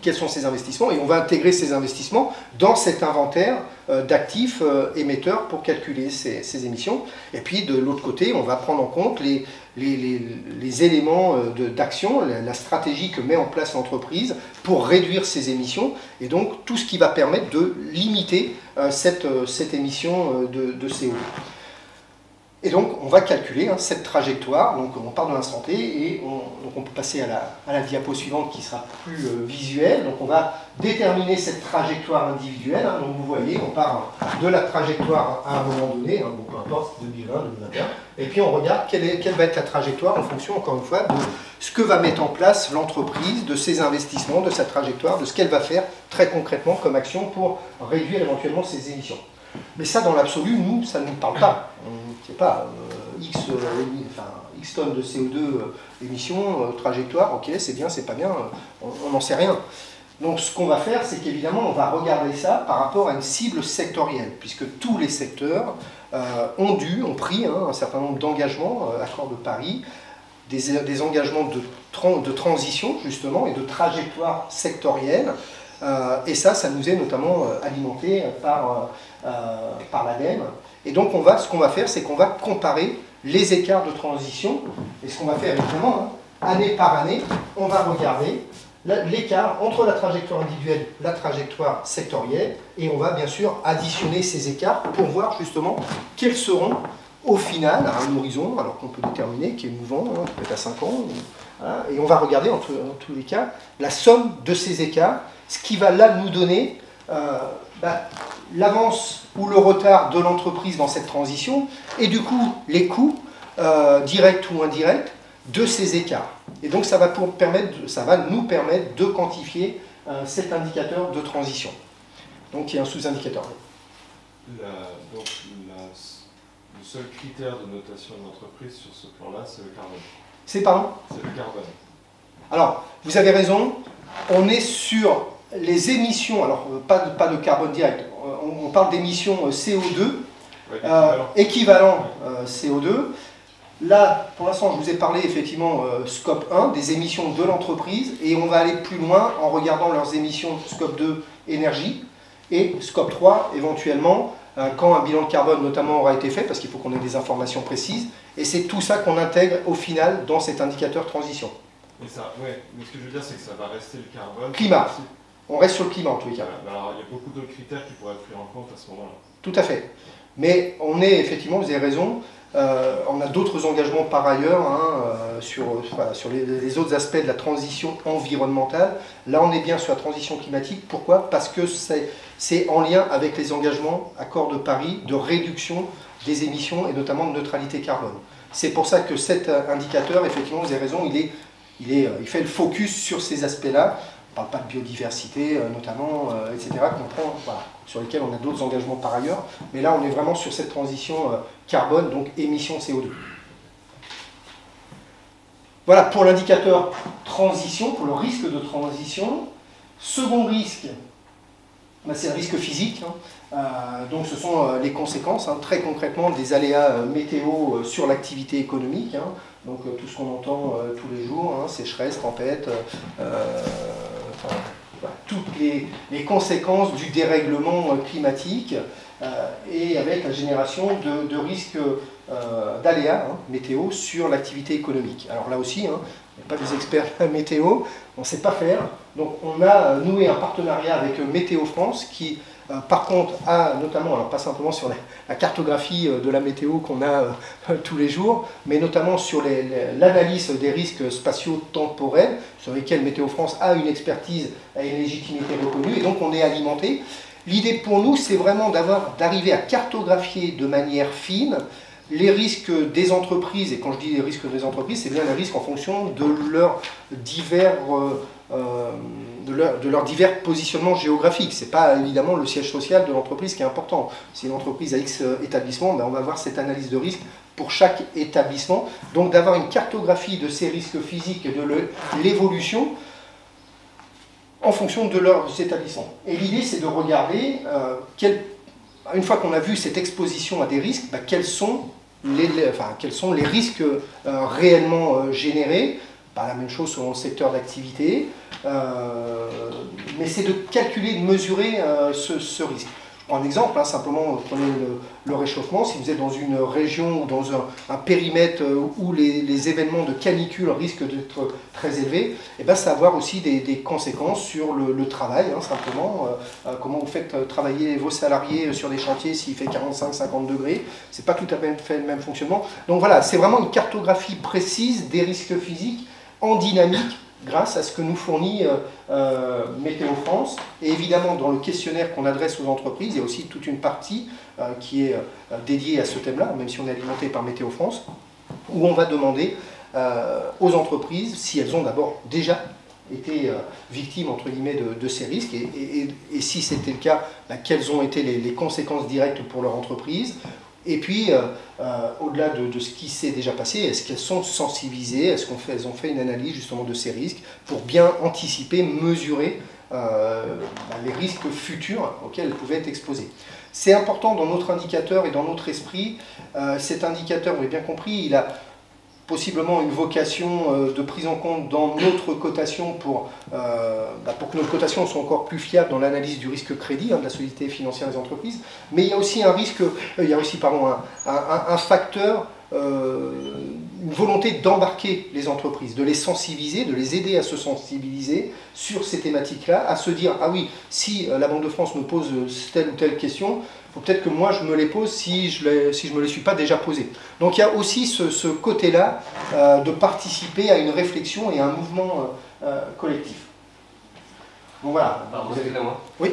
Quels sont ces investissements, et on va intégrer ces investissements dans cet inventaire d'actifs émetteurs pour calculer ces émissions. Et puis de l'autre côté, on va prendre en compte les éléments d'action, la stratégie que met en place l'entreprise pour réduire ces émissions, et donc tout ce qui va permettre de limiter cette émission de CO2. Et donc on va calculer cette trajectoire, donc on part de l'instant T et on peut passer à la diapo suivante qui sera plus visuelle. Donc on va déterminer cette trajectoire individuelle, hein. Donc vous voyez, on part de la trajectoire à un moment donné, hein, bon, peu importe, 2020, 2021, et puis on regarde quelle va être la trajectoire en fonction, encore une fois, de ce que va mettre en place l'entreprise, de ses investissements, de sa trajectoire, de ce qu'elle va faire très concrètement comme action pour réduire éventuellement ses émissions. Mais ça, dans l'absolu, nous, ça ne nous parle pas. On ne sait pas, X tonnes de CO2 émissions, trajectoire, ok, c'est bien, c'est pas bien, on n'en sait rien. Donc ce qu'on va faire, c'est qu'évidemment, on va regarder ça par rapport à une cible sectorielle, puisque tous les secteurs ont pris un certain nombre d'engagements, Accord de Paris, des engagements de transition, justement, et de trajectoire sectorielle. Et ça nous est notamment alimenté par l'ADEME. Et donc ce qu'on va faire, c'est qu'on va comparer les écarts de transition. Et ce qu'on va faire évidemment, année par année, on va regarder l'écart entre la trajectoire individuelle et la trajectoire sectorielle. Et on va bien sûr additionner ces écarts pour voir justement quels seront au final, à un horizon, alors qu'on peut déterminer, qui est mouvant, qui peut être à 5 ans. Voilà, et on va regarder en tous les cas la somme de ces écarts, ce qui va là nous donner l'avance ou le retard de l'entreprise dans cette transition, et du coup les coûts, directs ou indirects, de ces écarts. Et donc ça va nous permettre de quantifier cet indicateur de transition. Donc il y a un sous-indicateur. Le seul critère de notation de l'entreprise sur ce plan-là, c'est le carbone. C'est pardon ? C'est le carbone. Alors, vous avez raison, on est sur les émissions, alors pas de carbone direct, on parle d'émissions CO2, équivalent CO2. Là, pour l'instant, je vous ai parlé effectivement scope 1, des émissions de l'entreprise, et on va aller plus loin en regardant leurs émissions scope 2, énergie, et scope 3, éventuellement, quand un bilan de carbone notamment aura été fait, parce qu'il faut qu'on ait des informations précises, et c'est tout ça qu'on intègre au final dans cet indicateur transition. Mais ce que je veux dire, c'est que ça va rester le carbone. Climat. On reste sur le climat en tous les cas. Alors, il y a beaucoup d'autres critères qui pourraient être pris en compte à ce moment-là. Tout à fait. Mais on est effectivement, vous avez raison, on a d'autres engagements par ailleurs sur les autres aspects de la transition environnementale. Là, on est bien sur la transition climatique. Pourquoi ? Parce que c'est en lien avec les engagements Accord de Paris de réduction des émissions et notamment de neutralité carbone. C'est pour ça que cet indicateur, effectivement, vous avez raison, il fait le focus sur ces aspects-là. On ne parle pas de biodiversité, notamment, etc., sur lesquels on a d'autres engagements par ailleurs. Mais là, on est vraiment sur cette transition carbone, donc émission CO2. Voilà pour l'indicateur transition, pour le risque de transition. Second risque, C'est le risque physique. Donc ce sont les conséquences, très concrètement, des aléas météo sur l'activité économique. Donc tout ce qu'on entend tous les jours, sécheresse, tempête, toutes les conséquences du dérèglement climatique et avec la génération de risques d'aléas météo sur l'activité économique. Alors là aussi, on n'est pas des experts de la météo, on ne sait pas faire. Donc on a noué un partenariat avec Météo France qui, par contre, a notamment, alors pas simplement sur la cartographie de la météo qu'on a tous les jours, mais notamment sur l'analyse des risques spatio-temporels, sur lesquels Météo France a une expertise et une légitimité reconnue, et donc on est alimenté. L'idée pour nous, c'est vraiment d'arriver à cartographier de manière fine les risques des entreprises, et quand je dis les risques des entreprises, c'est bien les risques en fonction de leurs divers positionnements géographiques. Ce n'est pas évidemment le siège social de l'entreprise qui est important. Si l'entreprise a X établissements, on va avoir cette analyse de risque pour chaque établissement. Donc d'avoir une cartographie de ces risques physiques et de l'évolution en fonction de leurs établissements. Et l'idée, c'est de regarder, une fois qu'on a vu cette exposition à des risques, quels sont les risques réellement générés. Pas la même chose selon le secteur d'activité, mais c'est de calculer, de mesurer ce risque. Je prends un exemple, simplement, prenez le réchauffement. Si vous êtes dans une région ou dans un périmètre où les événements de canicule risquent d'être très élevés, ça va avoir aussi des conséquences sur le travail, simplement. Comment vous faites travailler vos salariés sur des chantiers s'il fait 45-50 degrés, c'est pas tout à fait le même fonctionnement. Donc voilà, c'est vraiment une cartographie précise des risques physiques en dynamique, grâce à ce que nous fournit Météo France. Et évidemment, dans le questionnaire qu'on adresse aux entreprises, il y a aussi toute une partie qui est dédiée à ce thème-là, même si on est alimenté par Météo France, où on va demander aux entreprises si elles ont d'abord déjà été victimes, entre guillemets, de ces risques, et si c'était le cas, quelles ont été les conséquences directes pour leur entreprise. Et puis, au-delà de ce qui s'est déjà passé, est-ce qu'elles sont sensibilisées, est-ce qu'elles ont fait une analyse justement de ces risques pour bien anticiper, mesurer les risques futurs auxquels elles pouvaient être exposées. C'est important dans notre indicateur et dans notre esprit. Cet indicateur, vous avez bien compris, il a possiblement une vocation de prise en compte dans notre cotation pour que nos cotations soient encore plus fiables dans l'analyse du risque crédit, de la solidité financière des entreprises. Mais il y a aussi un facteur, une volonté d'embarquer les entreprises, de les sensibiliser, de les aider à se sensibiliser sur ces thématiques-là, à se dire, ah oui, si la Banque de France me pose telle ou telle question, il faut peut-être que moi je me les pose si je ne me les suis pas déjà posées. Donc il y a aussi ce côté-là de participer à une réflexion et à un mouvement collectif. Donc voilà. Pardon, excusez-moi. Oui.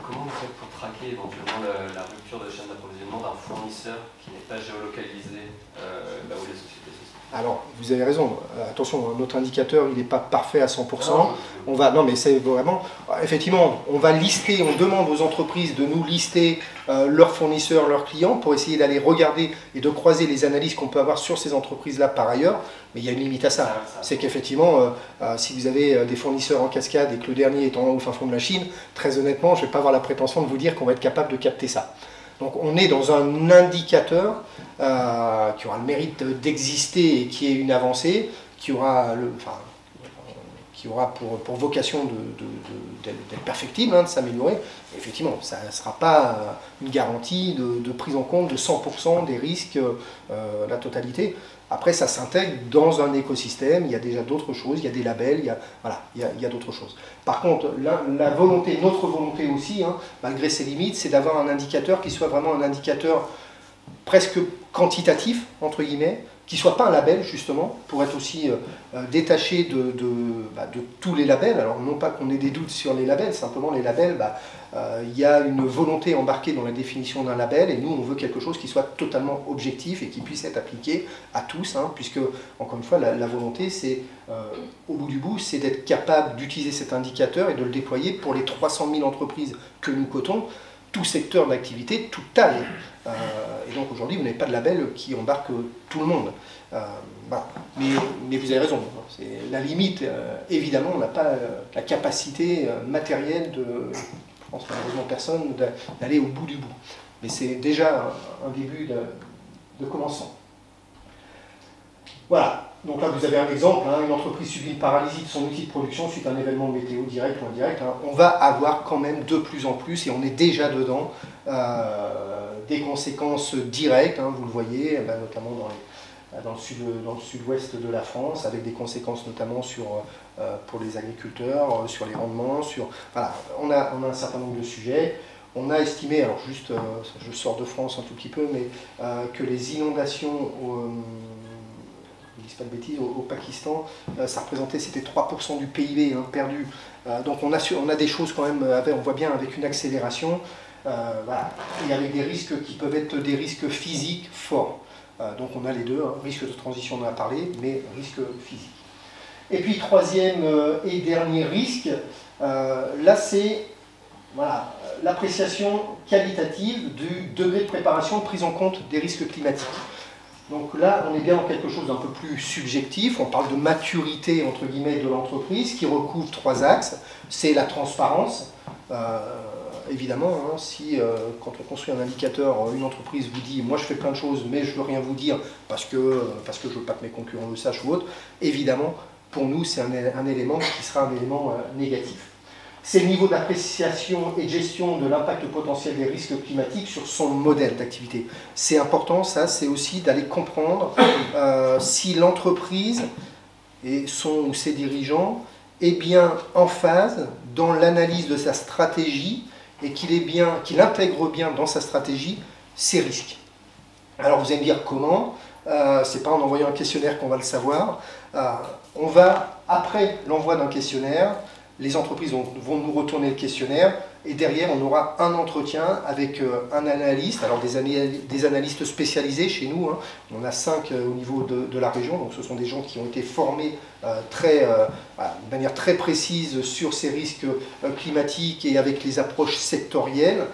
Comment vous faites pour traquer éventuellement la rupture de chaîne d'approvisionnement d'un fournisseur qui n'est pas géolocalisé là où les sociétés se situent? Alors, vous avez raison. Attention, notre indicateur, il n'est pas parfait à 100%. Non, mais c'est vraiment... Effectivement, on va lister, on demande aux entreprises de nous lister leurs fournisseurs, leurs clients, pour essayer d'aller regarder et de croiser les analyses qu'on peut avoir sur ces entreprises-là par ailleurs. Mais il y a une limite à ça. C'est qu'effectivement, si vous avez des fournisseurs en cascade et que le dernier est au fin fond de la Chine, très honnêtement, je ne vais pas avoir la prétention de vous dire qu'on va être capable de capter ça. Donc on est dans un indicateur qui aura le mérite d'exister et qui est une avancée, qui aura pour vocation d'être perfectible, de s'améliorer. Effectivement, ça ne sera pas une garantie de prise en compte de 100% des risques, la totalité. Après, ça s'intègre dans un écosystème, il y a déjà d'autres choses, il y a des labels, il y a d'autres choses. Par contre, notre volonté aussi, malgré ses limites, c'est d'avoir un indicateur qui soit vraiment un indicateur presque quantitatif, entre guillemets, qui ne soit pas un label, justement, pour être aussi détaché de tous les labels. Alors, non pas qu'on ait des doutes sur les labels, simplement les labels, il y a une volonté embarquée dans la définition d'un label, et nous, on veut quelque chose qui soit totalement objectif et qui puisse être appliqué à tous, puisque, encore une fois, la volonté, c'est, au bout du bout, c'est d'être capable d'utiliser cet indicateur et de le déployer pour les 300 000 entreprises que nous cotons, tout secteur d'activité, toute taille. Et donc aujourd'hui, vous n'avez pas de label qui embarque tout le monde. Voilà. Mais vous avez raison. La limite, évidemment, on n'a pas la capacité matérielle pense malheureusement personne, d'aller au bout du bout. Mais c'est déjà un début de commencement. Voilà, donc là vous avez un exemple, hein, une entreprise subit une paralysie de son outil de production suite à un événement météo direct ou indirect. Hein. On va avoir quand même de plus en plus, et on est déjà dedans, des conséquences directes, hein, vous le voyez, notamment dans le sud-ouest de la France, avec des conséquences notamment pour les agriculteurs, sur les rendements, voilà, on a un certain nombre de sujets. On a estimé, alors juste, je sors de France un tout petit peu, mais que les inondations, je ne dis pas de bêtises, au Pakistan, ça représentait, c'était 3% du PIB hein, perdu. Donc on a des choses quand même, on voit bien avec une accélération, voilà, et avec des risques qui peuvent être des risques physiques forts. Donc on a les deux, hein, risque de transition on en a parlé, mais risque physique. Et puis troisième et dernier risque, là c'est voilà, l'appréciation qualitative du degré de préparation de prise en compte des risques climatiques. Donc là, on est bien dans quelque chose d'un peu plus subjectif, on parle de maturité entre guillemets de l'entreprise qui recouvre 3 axes. C'est la transparence, évidemment, hein, si quand on construit un indicateur, une entreprise vous dit « moi je fais plein de choses mais je ne veux rien vous dire parce que je ne veux pas que mes concurrents le sachent ou autre », évidemment, pour nous c'est un élément qui sera un élément négatif. C'est le niveau d'appréciation et de gestion de l'impact potentiel des risques climatiques sur son modèle d'activité. C'est important, ça, c'est aussi d'aller comprendre si l'entreprise et son ou ses dirigeants est bien en phase dans l'analyse de sa stratégie et qu'il intègre bien dans sa stratégie ces risques. Alors vous allez me dire comment, c'est pas en envoyant un questionnaire qu'on va le savoir. On va, après l'envoi d'un questionnaire, les entreprises vont nous retourner le questionnaire et derrière on aura un entretien avec un analyste, alors des analystes spécialisés chez nous, hein. On a 5 au niveau de la région, donc ce sont des gens qui ont été formés de manière très précise sur ces risques climatiques et avec les approches sectorielles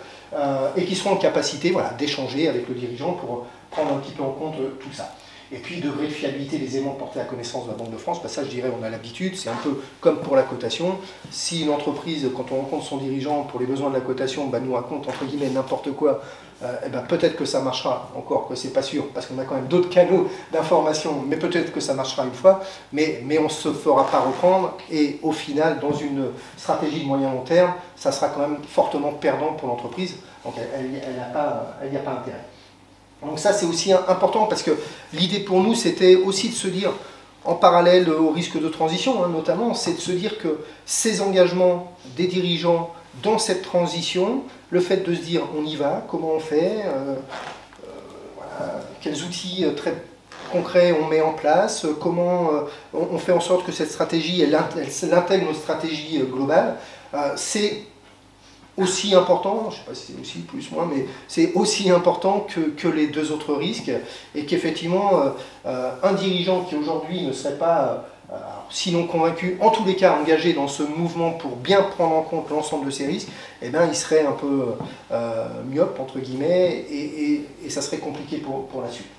et qui seront en capacité voilà, d'échanger avec le dirigeant pour prendre un petit peu en compte tout ça. Et puis, degré de fiabilité des éléments portés à connaissance de la Banque de France, ça je dirais on a l'habitude, c'est un peu comme pour la cotation. Si une entreprise, quand on rencontre son dirigeant pour les besoins de la cotation, nous raconte entre guillemets n'importe quoi, peut-être que ça marchera, encore que c'est pas sûr, parce qu'on a quand même d'autres canaux d'information, mais peut-être que ça marchera une fois, mais on ne se fera pas reprendre, et au final, dans une stratégie de moyen-long terme, ça sera quand même fortement perdant pour l'entreprise, donc elle n'y a pas intérêt. Donc ça c'est aussi important parce que l'idée pour nous c'était aussi de se dire, en parallèle au risque de transition hein, notamment, c'est de se dire que ces engagements des dirigeants dans cette transition, le fait de se dire on y va, comment on fait, voilà, quels outils très concrets on met en place, comment on fait en sorte que cette stratégie elle intègre nos stratégies globales, c'est aussi important, je ne sais pas si c'est aussi plus ou moins, mais c'est aussi important que les deux autres risques et qu'effectivement un dirigeant qui aujourd'hui ne serait pas, sinon convaincu, en tous les cas engagé dans ce mouvement pour bien prendre en compte l'ensemble de ces risques, eh bien, il serait un peu myope entre guillemets et ça serait compliqué pour la suite.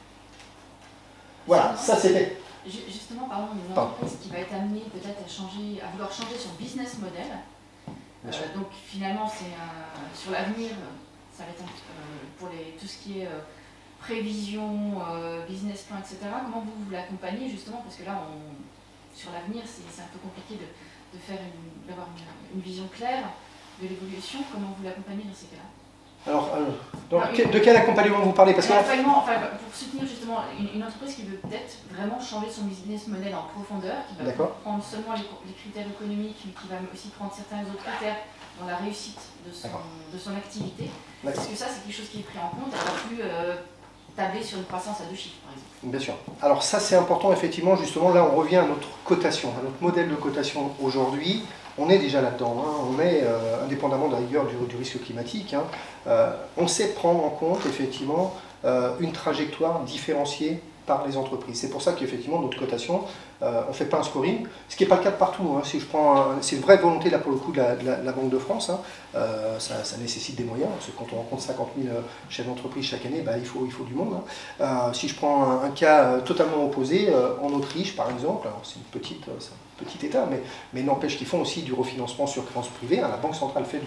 Voilà, ça c'était... Justement, pardon, une entreprise qui va être amenée peut-être à vouloir changer son business model. Donc finalement, sur l'avenir, ça va être pour tout ce qui est prévision, business plan, etc. Comment vous l'accompagnez justement? Parce que là, sur l'avenir, c'est un peu compliqué d'avoir une vision claire de l'évolution. Comment vous l'accompagnez dans ces cas-là? Alors, de quel accompagnement vous parlez? Parce que pour soutenir justement une entreprise qui veut peut-être vraiment changer son business model en profondeur, qui va prendre seulement les critères économiques, mais qui va aussi prendre certains autres critères dans la réussite de son activité. Est-ce que ça, c'est quelque chose qui est pris en compte et pas plus tabler sur une croissance à 2 chiffres, par exemple? Bien sûr. Alors ça, c'est important, effectivement, justement, là, on revient à notre cotation, à notre modèle de cotation aujourd'hui. On est déjà là-dedans, hein. On est, indépendamment d'ailleurs du risque climatique, hein, on sait prendre en compte effectivement une trajectoire différenciée par les entreprises. C'est pour ça qu'effectivement notre cotation, on ne fait pas un scoring, ce qui n'est pas le cas de partout. Hein. Si je prends, c'est une vraie volonté là pour le coup de la Banque de France, hein. Ça nécessite des moyens, parce que quand on rencontre 50 000 chefs d'entreprise chaque année, bah, il faut du monde. Hein. Si je prends un cas totalement opposé, en Autriche par exemple, c'est un petit État, mais n'empêche qu'ils font aussi du refinancement sur créances privées. Hein. La Banque centrale fait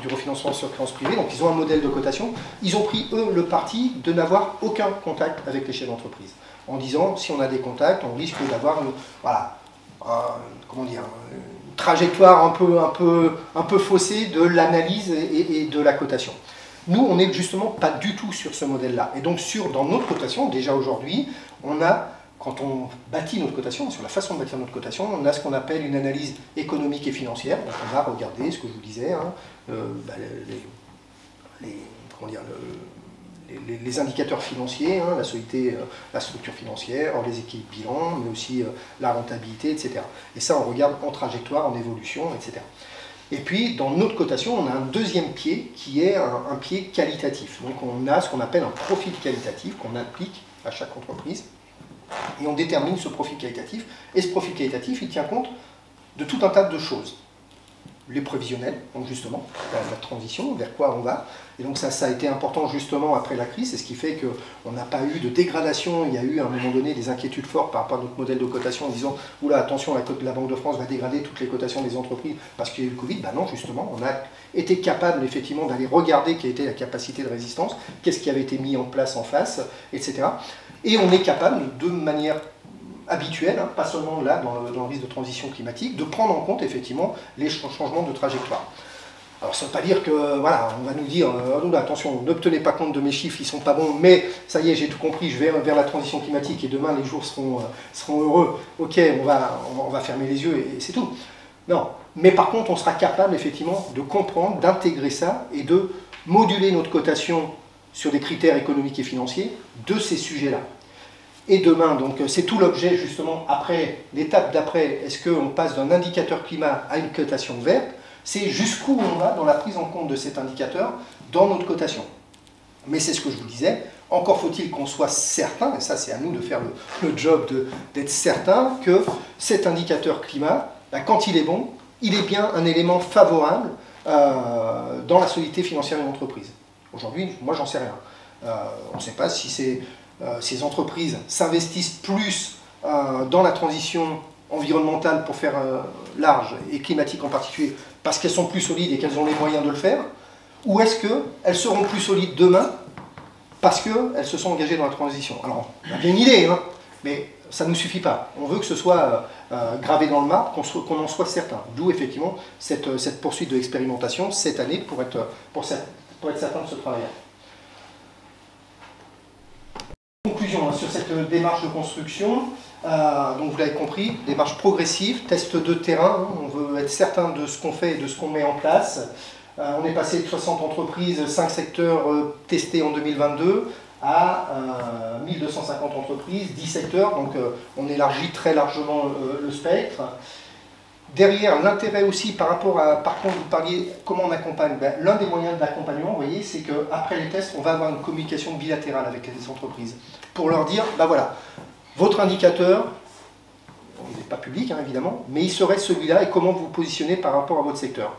du refinancement sur créances privées, donc ils ont un modèle de cotation. Ils ont pris, eux, le parti de n'avoir aucun contact avec les chefs d'entreprise, en disant, si on a des contacts, on risque d'avoir une trajectoire un peu faussée de l'analyse et de la cotation. Nous, on n'est justement pas du tout sur ce modèle-là. Et donc, dans notre cotation, déjà aujourd'hui, on a, quand on bâtit notre cotation, sur la façon de bâtir notre cotation, on a ce qu'on appelle une analyse économique et financière. Donc, on va regarder ce que je vous disais, hein, les indicateurs financiers, hein, la solidité, la structure financière, les équilibres bilan, mais aussi la rentabilité, etc. Et ça, on regarde en trajectoire, en évolution, etc. Et puis, dans notre cotation, on a un deuxième pied qui est un pied qualitatif. Donc, on a ce qu'on appelle un profil qualitatif qu'on applique à chaque entreprise. Et on détermine ce profil qualitatif. Et ce profil qualitatif, il tient compte de tout un tas de choses. Les prévisionnels, donc justement, la transition, vers quoi on va. Et donc ça a été important justement après la crise, c'est ce qui fait qu'on n'a pas eu de dégradation. Il y a eu à un moment donné des inquiétudes fortes par rapport à notre modèle de cotation en disant « Oula, attention, la Banque de France va dégrader toutes les cotations des entreprises parce qu'il y a eu le Covid ». Ben non, justement, on a été capable effectivement d'aller regarder quelle était la capacité de résistance, qu'est-ce qui avait été mis en place en face, etc. Et on est capable, de manière habituelle, hein, pas seulement là dans le risque de transition climatique, de prendre en compte effectivement les changements de trajectoire. Alors ça ne veut pas dire que, voilà, on va nous dire oh, attention, n'obtenez pas compte de mes chiffres, ils ne sont pas bons, mais ça y est, j'ai tout compris, je vais vers la transition climatique et demain les jours seront heureux, ok, on va fermer les yeux et c'est tout. Non, mais par contre, on sera capable effectivement de comprendre, d'intégrer ça et de moduler notre cotation sur des critères économiques et financiers de ces sujets-là. Et demain, donc c'est tout l'objet justement après, l'étape d'après, est-ce qu'on passe d'un indicateur climat à une cotation verte? C'est jusqu'où on va dans la prise en compte de cet indicateur dans notre cotation. Mais c'est ce que je vous disais, encore faut-il qu'on soit certain, et ça c'est à nous de faire le job d'être certain que cet indicateur climat, là, quand il est bon, il est bien un élément favorable dans la solidité financière d'une entreprise. Aujourd'hui, moi j'en sais rien. On ne sait pas si ces entreprises s'investissent plus dans la transition environnementale pour faire large et climatique en particulier parce qu'elles sont plus solides et qu'elles ont les moyens de le faire, ou est-ce qu'elles seront plus solides demain parce qu'elles se sont engagées dans la transition? Alors, on a bien une idée, hein, mais ça ne nous suffit pas. On veut que ce soit gravé dans le marbre, qu'on en soit certain. D'où effectivement cette poursuite de l'expérimentation cette année pour être certain de ce travail. Conclusion hein, sur cette démarche de construction, donc vous l'avez compris, démarche progressive, test de terrain, hein, on veut être certain de ce qu'on fait et de ce qu'on met en place. On est passé de 60 entreprises, 5 secteurs testés en 2022 à 1250 entreprises, 10 secteurs, donc on élargit très largement le spectre. Derrière, l'intérêt aussi par rapport à, par contre, vous parliez comment on accompagne, ben, l'un des moyens d'accompagnement, vous voyez, c'est qu'après les tests, on va avoir une communication bilatérale avec les entreprises pour leur dire, ben voilà, votre indicateur, il n'est pas public hein, évidemment, mais il serait celui-là et comment vous vous positionnez par rapport à votre secteur.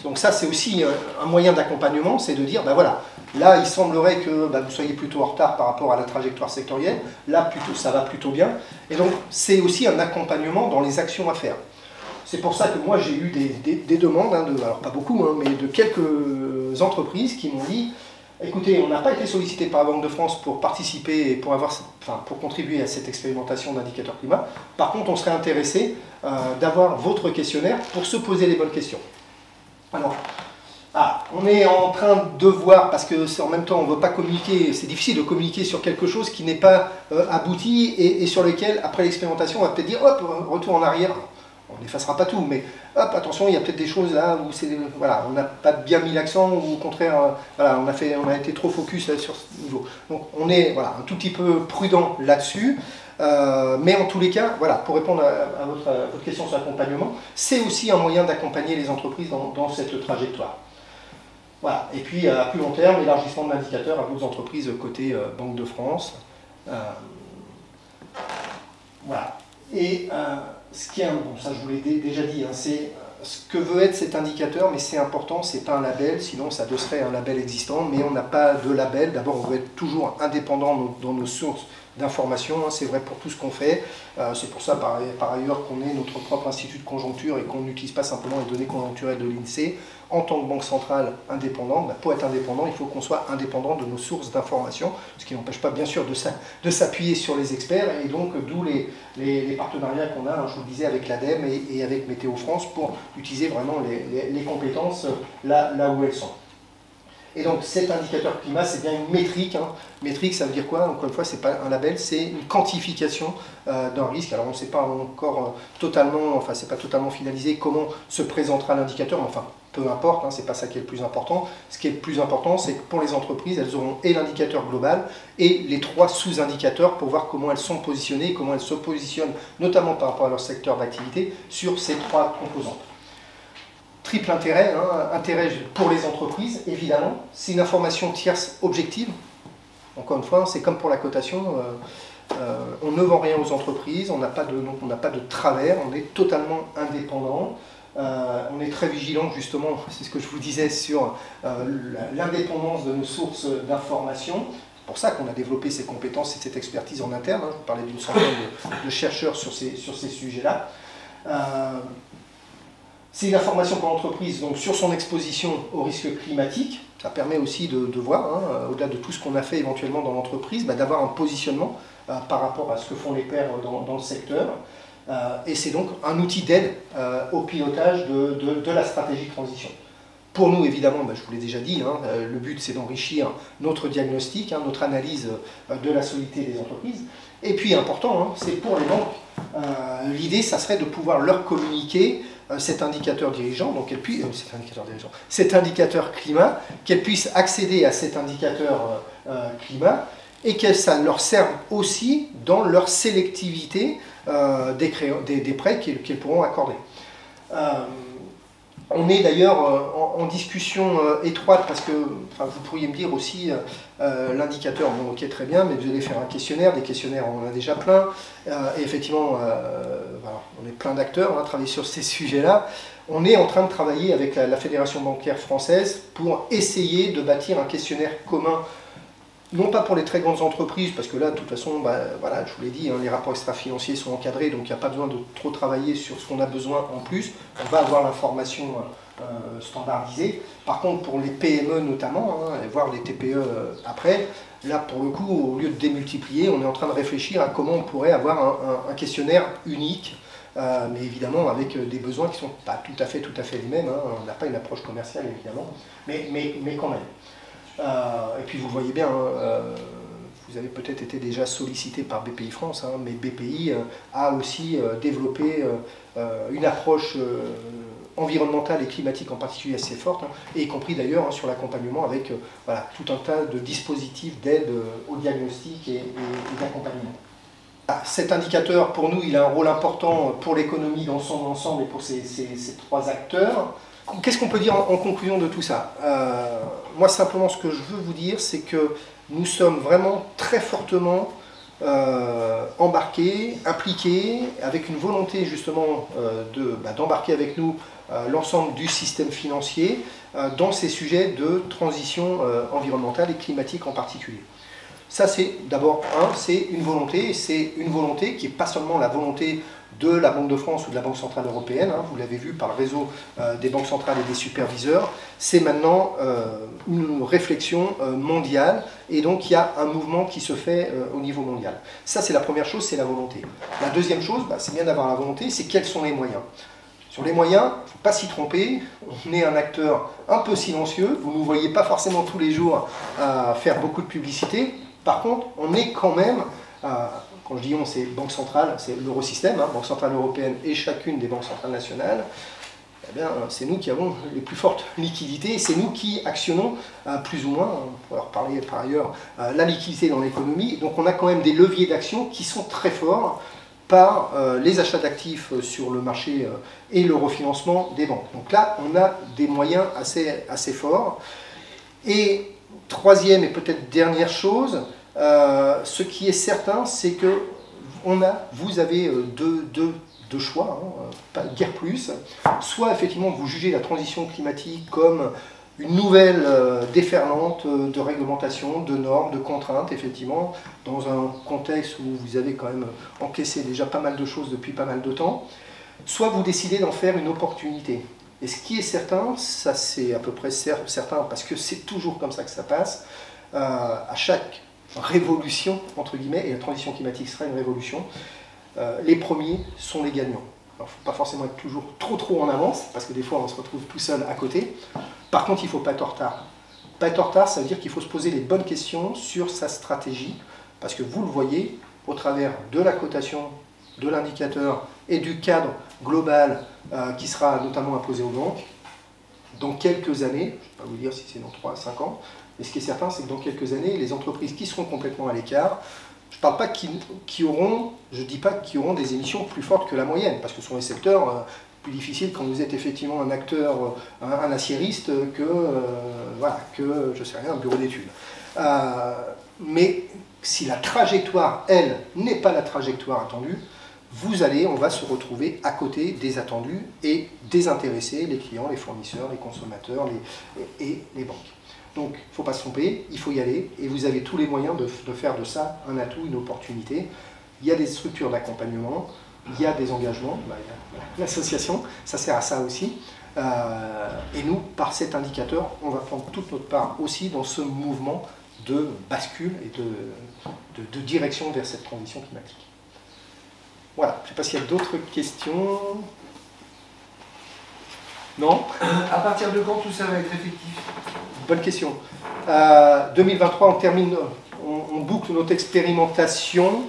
Donc ça, c'est aussi un moyen d'accompagnement, c'est de dire, ben voilà, là, il semblerait que ben, vous soyez plutôt en retard par rapport à la trajectoire sectorielle, là, plutôt, ça va plutôt bien, et donc c'est aussi un accompagnement dans les actions à faire. C'est pour ça que moi j'ai eu des demandes, hein, alors pas beaucoup, hein, mais de quelques entreprises qui m'ont dit écoutez, on n'a pas été sollicité par la Banque de France pour participer et pour contribuer à cette expérimentation d'indicateurs climat. Par contre, on serait intéressé d'avoir votre questionnaire pour se poser les bonnes questions. Alors, on est en train de voir, parce qu'en même temps on ne veut pas communiquer, c'est difficile de communiquer sur quelque chose qui n'est pas abouti et sur lequel, après l'expérimentation, on va peut-être dire hop, retour en arrière. On n'effacera pas tout, mais hop, attention, il y a peut-être des choses là où voilà, on n'a pas bien mis l'accent, ou au contraire, voilà, on a été trop focus là, sur ce niveau. Donc on est voilà, un tout petit peu prudent là-dessus, mais en tous les cas, voilà, pour répondre à votre question sur l'accompagnement, c'est aussi un moyen d'accompagner les entreprises dans cette trajectoire. Voilà. Et puis à plus long terme, l'élargissement de l'indicateur à d'autres entreprises côté Banque de France. Voilà. Et ce qui est, bon, ça je vous l'ai déjà dit, hein, c'est ce que veut être cet indicateur, mais c'est important, c'est pas un label, sinon ça serait un label existant, mais on n'a pas de label. D'abord, on veut être toujours indépendant dans nos sources d'informations, hein, c'est vrai pour tout ce qu'on fait. C'est pour ça, par ailleurs, qu'on est notre propre institut de conjoncture et qu'on n'utilise pas simplement les données conjoncturelles de l'INSEE. En tant que banque centrale indépendante, pour être indépendant, il faut qu'on soit indépendant de nos sources d'informations, ce qui n'empêche pas bien sûr de s'appuyer sur les experts, et donc d'où les partenariats qu'on a, hein, je vous le disais, avec l'ADEME et avec Météo France pour utiliser vraiment les compétences là où elles sont. Et donc cet indicateur climat, c'est bien une métrique. Hein. Métrique, ça veut dire quoi? Encore une fois, ce n'est pas un label, c'est une quantification d'un risque. Alors on ne sait pas encore totalement, enfin c'est pas totalement finalisé comment se présentera l'indicateur, mais enfin peu importe, hein, c'est pas ça qui est le plus important. Ce qui est le plus important, c'est que pour les entreprises, elles auront et l'indicateur global et les 3 sous-indicateurs pour voir comment elles sont positionnées, comment elles se positionnent, notamment par rapport à leur secteur d'activité, sur ces 3 composantes. Triple intérêt, hein, intérêt pour les entreprises, évidemment. C'est une information tierce objective. Encore une fois, c'est comme pour la cotation, on ne vend rien aux entreprises, on n'a pas de travers, on est totalement indépendant. On est très vigilant, justement, c'est ce que je vous disais, sur l'indépendance de nos sources d'information. C'est pour ça qu'on a développé ces compétences et cette expertise en interne. Hein. Je vous parlais d'une centaine de chercheurs sur ces sujets-là. C'est une information pour l'entreprise donc sur son exposition au risque climatique. Ça permet aussi de voir, hein, au-delà de tout ce qu'on a fait éventuellement dans l'entreprise, d'avoir un positionnement par rapport à ce que font les pairs dans le secteur. Et c'est donc un outil d'aide au pilotage de la stratégie de transition. Pour nous, évidemment, je vous l'ai déjà dit, hein, le but c'est d'enrichir notre diagnostic, hein, notre analyse de la solidité des entreprises. Et puis important, hein, c'est pour les banques, l'idée ça serait de pouvoir leur communiquer cet indicateur dirigeant, donc cet indicateur climat, qu'elles puissent accéder à cet indicateur climat et que ça leur serve aussi dans leur sélectivité des prêts qu'elles pourront accorder. On est d'ailleurs en discussion étroite parce que, vous pourriez me dire aussi, l'indicateur, bon ok très bien, mais vous allez faire un questionnaire, des questionnaires on en a déjà plein, et effectivement, voilà, on est plein d'acteurs à travailler sur ces sujets-là. On est en train de travailler avec la Fédération bancaire française pour essayer de bâtir un questionnaire commun, non pas pour les très grandes entreprises, parce que là, de toute façon, voilà, je vous l'ai dit, hein, les rapports extra-financiers sont encadrés, donc il n'y a pas besoin de trop travailler sur ce qu'on a besoin en plus. On va avoir l'information standardisée. Par contre, pour les PME notamment, hein, et voir les TPE après, là, pour le coup, au lieu de démultiplier, on est en train de réfléchir à comment on pourrait avoir un questionnaire unique, mais évidemment avec des besoins qui ne sont pas tout à fait les mêmes. Hein. On n'a pas une approche commerciale, évidemment, mais quand même. Et puis vous voyez bien, vous avez peut-être été déjà sollicité par BPI France, hein, mais BPI a aussi développé une approche environnementale et climatique en particulier assez forte, hein, et y compris d'ailleurs hein, sur l'accompagnement avec voilà, tout un tas de dispositifs d'aide au diagnostic et d'accompagnement. Cet indicateur, pour nous, il a un rôle important pour l'économie dans son ensemble et pour ces 3 acteurs. Qu'est-ce qu'on peut dire en conclusion de tout ça? Moi, simplement, ce que je veux vous dire, c'est que nous sommes vraiment très fortement embarqués, impliqués, avec une volonté justement d'embarquer avec nous l'ensemble du système financier dans ces sujets de transition environnementale et climatique en particulier. Ça, c'est d'abord c'est une volonté qui n'est pas seulement la volonté de la Banque de France ou de la Banque Centrale Européenne, hein, vous l'avez vu par le réseau des banques centrales et des superviseurs, c'est maintenant une réflexion mondiale, et donc il y a un mouvement qui se fait au niveau mondial. Ça c'est la première chose, c'est la volonté. La deuxième chose, c'est bien d'avoir la volonté, c'est quels sont les moyens. Sur les moyens, il ne faut pas s'y tromper, on est un acteur un peu silencieux, vous ne nous voyez pas forcément tous les jours faire beaucoup de publicité, par contre on est quand même... quand je dis on, c'est Banque Centrale, c'est l'Eurosystème, hein, Banque Centrale Européenne et chacune des banques centrales nationales, eh bien, c'est nous qui avons les plus fortes liquidités, et c'est nous qui actionnons plus ou moins, on pourrait reparler par ailleurs, la liquidité dans l'économie. Donc on a quand même des leviers d'action qui sont très forts par les achats d'actifs sur le marché et le refinancement des banques. Donc là, on a des moyens assez forts. Et troisième et peut-être dernière chose, ce qui est certain, c'est que vous avez deux choix, hein, pas guère plus. Soit effectivement vous jugez la transition climatique comme une nouvelle déferlante de réglementation, de normes, de contraintes, effectivement, dans un contexte où vous avez quand même encaissé déjà pas mal de choses depuis pas mal de temps. Soit vous décidez d'en faire une opportunité. Et ce qui est certain, ça c'est à peu près certain, parce que c'est toujours comme ça que ça passe, à chaque révolution, entre guillemets, et la transition climatique sera une révolution, les premiers sont les gagnants. Alors, il ne faut pas forcément être toujours trop en avance, parce que des fois on se retrouve tout seul à côté. Par contre, il ne faut pas être en retard. Pas être en retard, ça veut dire qu'il faut se poser les bonnes questions sur sa stratégie, parce que vous le voyez, au travers de la cotation, de l'indicateur et du cadre global qui sera notamment imposé aux banques, dans quelques années, je ne vais pas vous dire si c'est dans 3 à 5 ans, mais ce qui est certain, c'est que dans quelques années, les entreprises qui seront complètement à l'écart, je ne parle pas qui auront, je dis pas qu'ils auront des émissions plus fortes que la moyenne, parce que ce sont des secteurs plus difficiles quand vous êtes effectivement un acteur, un aciériste, que je sais rien, un bureau d'études. Mais si la trajectoire, elle, n'est pas la trajectoire attendue, on va se retrouver à côté des attendus et désintéresser les clients, les fournisseurs, les consommateurs et les banques. Donc, il ne faut pas se tromper, il faut y aller, et vous avez tous les moyens de faire de ça un atout, une opportunité. Il y a des structures d'accompagnement, il y a des engagements, l'association, ça sert à ça aussi. Et nous, par cet indicateur, on va prendre toute notre part aussi dans ce mouvement de bascule et de direction vers cette transition climatique. Voilà, je ne sais pas s'il y a d'autres questions. Non? À partir de quand tout ça va être effectif? Bonne question. 2023, on termine, on boucle notre expérimentation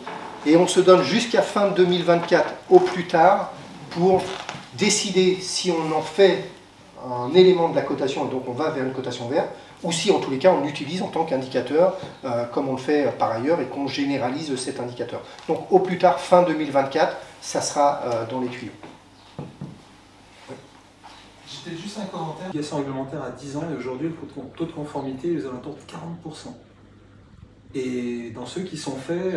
et on se donne jusqu'à fin 2024 au plus tard pour décider si on en fait un élément de la cotation et donc on va vers une cotation verte, ou si en tous les cas on l'utilise en tant qu'indicateur comme on le fait par ailleurs et qu'on généralise cet indicateur. Donc au plus tard fin 2024, ça sera dans les tuyaux. J'étais juste un commentaire. L'obligation réglementaire à 10 ans et aujourd'hui le taux de conformité est aux alentours de 40%. Et dans ceux qui sont faits,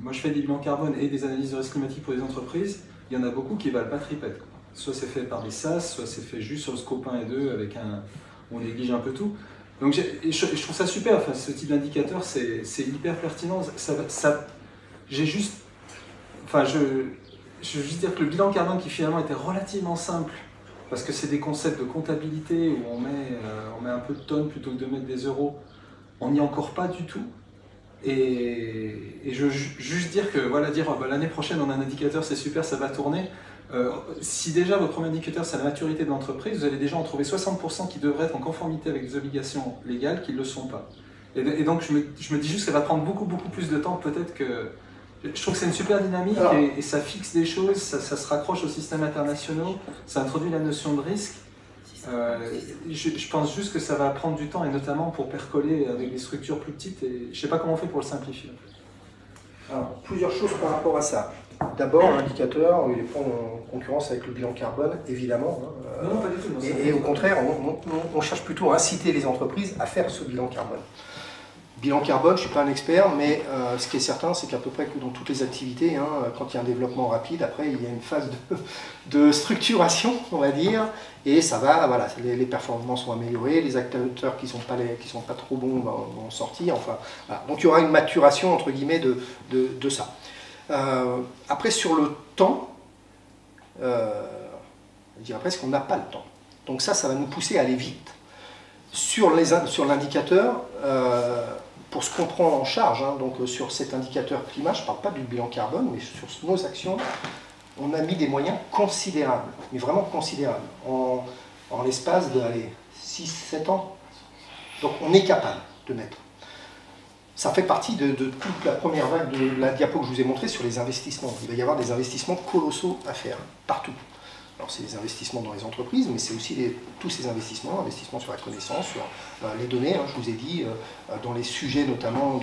moi je fais des bilans carbone et des analyses de risque climatique pour les entreprises, il y en a beaucoup qui ne valent pas tripette. Soit c'est fait par des SAS, soit c'est fait juste sur le scope 1 et 2 avec on néglige un peu tout. Donc je trouve ça super, enfin, ce type d'indicateur c'est hyper pertinent. Je veux juste dire que le bilan carbone qui finalement était relativement simple, parce que c'est des concepts de comptabilité où on met un peu de tonnes plutôt que de mettre des euros, on n'y est encore pas du tout. Et je veux juste dire que l'année prochaine on a un indicateur, c'est super, ça va tourner. Si déjà votre premier indicateur c'est la maturité de l'entreprise, vous allez déjà en trouver 60% qui devraient être en conformité avec des obligations légales qui ne le sont pas. Et donc je me dis juste qu'elle va prendre beaucoup plus de temps, peut-être que... Je trouve que c'est une super dynamique et ça fixe des choses, ça se raccroche aux systèmes internationaux, ça introduit la notion de risque. Je pense juste que ça va prendre du temps et notamment pour percoler avec des structures plus petites et je ne sais pas comment on fait pour le simplifier. Alors, plusieurs choses par rapport à ça. D'abord, l'indicateur, il est pas en concurrence avec le bilan carbone, évidemment. Non, pas du tout. Et au contraire, on cherche plutôt à inciter les entreprises à faire ce bilan carbone. Bilan carbone, je ne suis pas un expert, mais ce qui est certain, c'est qu'à peu près que dans toutes les activités, quand il y a un développement rapide, après il y a une phase de structuration, on va dire, et ça va, voilà, les performances sont améliorées, les acteurs qui sont pas trop bons vont sortir, enfin, voilà. Donc il y aura une maturation, entre guillemets, de ça. Après, sur le temps, je dirais presque qu'on n'a pas le temps. Donc ça va nous pousser à aller vite. Sur l'indicateur, pour ce qu'on prend en charge, donc sur cet indicateur climat, je ne parle pas du bilan carbone, mais sur nos actions, on a mis des moyens considérables, mais vraiment considérables, en l'espace de 6-7 ans. Donc on est capable de mettre. Ça fait partie de toute la première vague de la diapo que je vous ai montrée sur les investissements. Il va y avoir des investissements colossaux à faire, partout. Alors c'est des investissements dans les entreprises, mais c'est aussi tous ces investissements sur la connaissance, sur les données, je vous ai dit, dans les sujets notamment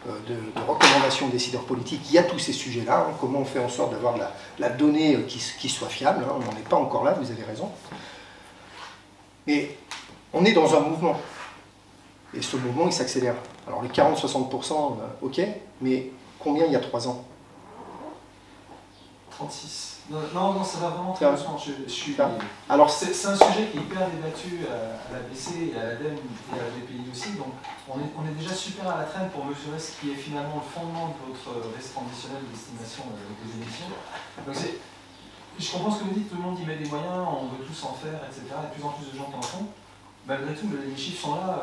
de recommandations des décideurs politiques, il y a tous ces sujets-là, comment on fait en sorte d'avoir de la donnée qui soit fiable, on n'en est pas encore là, vous avez raison. Mais on est dans un mouvement, et ce mouvement il s'accélère. Alors les 40-60%, ok, mais combien il y a 3 ans? 36. Non, ça va vraiment très doucement. Je suis... Alors, c'est un sujet qui est hyper débattu à la BC et à l'ADEME et à la BPI aussi, donc on est déjà super à la traîne pour mesurer ce qui est finalement le fondement de votre risque transitionnel d'estimation des émissions. Donc je comprends ce que vous dites, tout le monde y met des moyens, on veut tous en faire, etc. Et de plus en plus de gens en font. Malgré tout, les chiffres sont là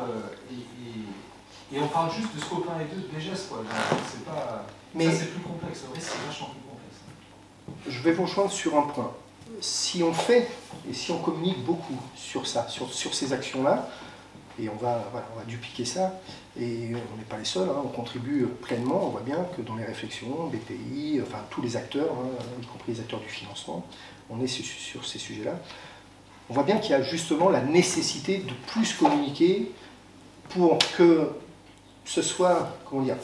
et on parle juste de scope 1 et 2 des gestes, quoi. C'est pas... Mais ça, c'est plus complexe, le risque, c'est vachement plus complexe. Je vais vous rejoindre sur un point. Si on fait, et si on communique beaucoup sur ça, sur ces actions-là, et on va dupliquer ça, et on n'est pas les seuls, hein, on contribue pleinement, on voit bien que dans les réflexions, BPI, enfin tous les acteurs, hein, y compris les acteurs du financement, on est sur ces sujets-là. On voit bien qu'il y a justement la nécessité de plus communiquer pour que ce soit, comment dire,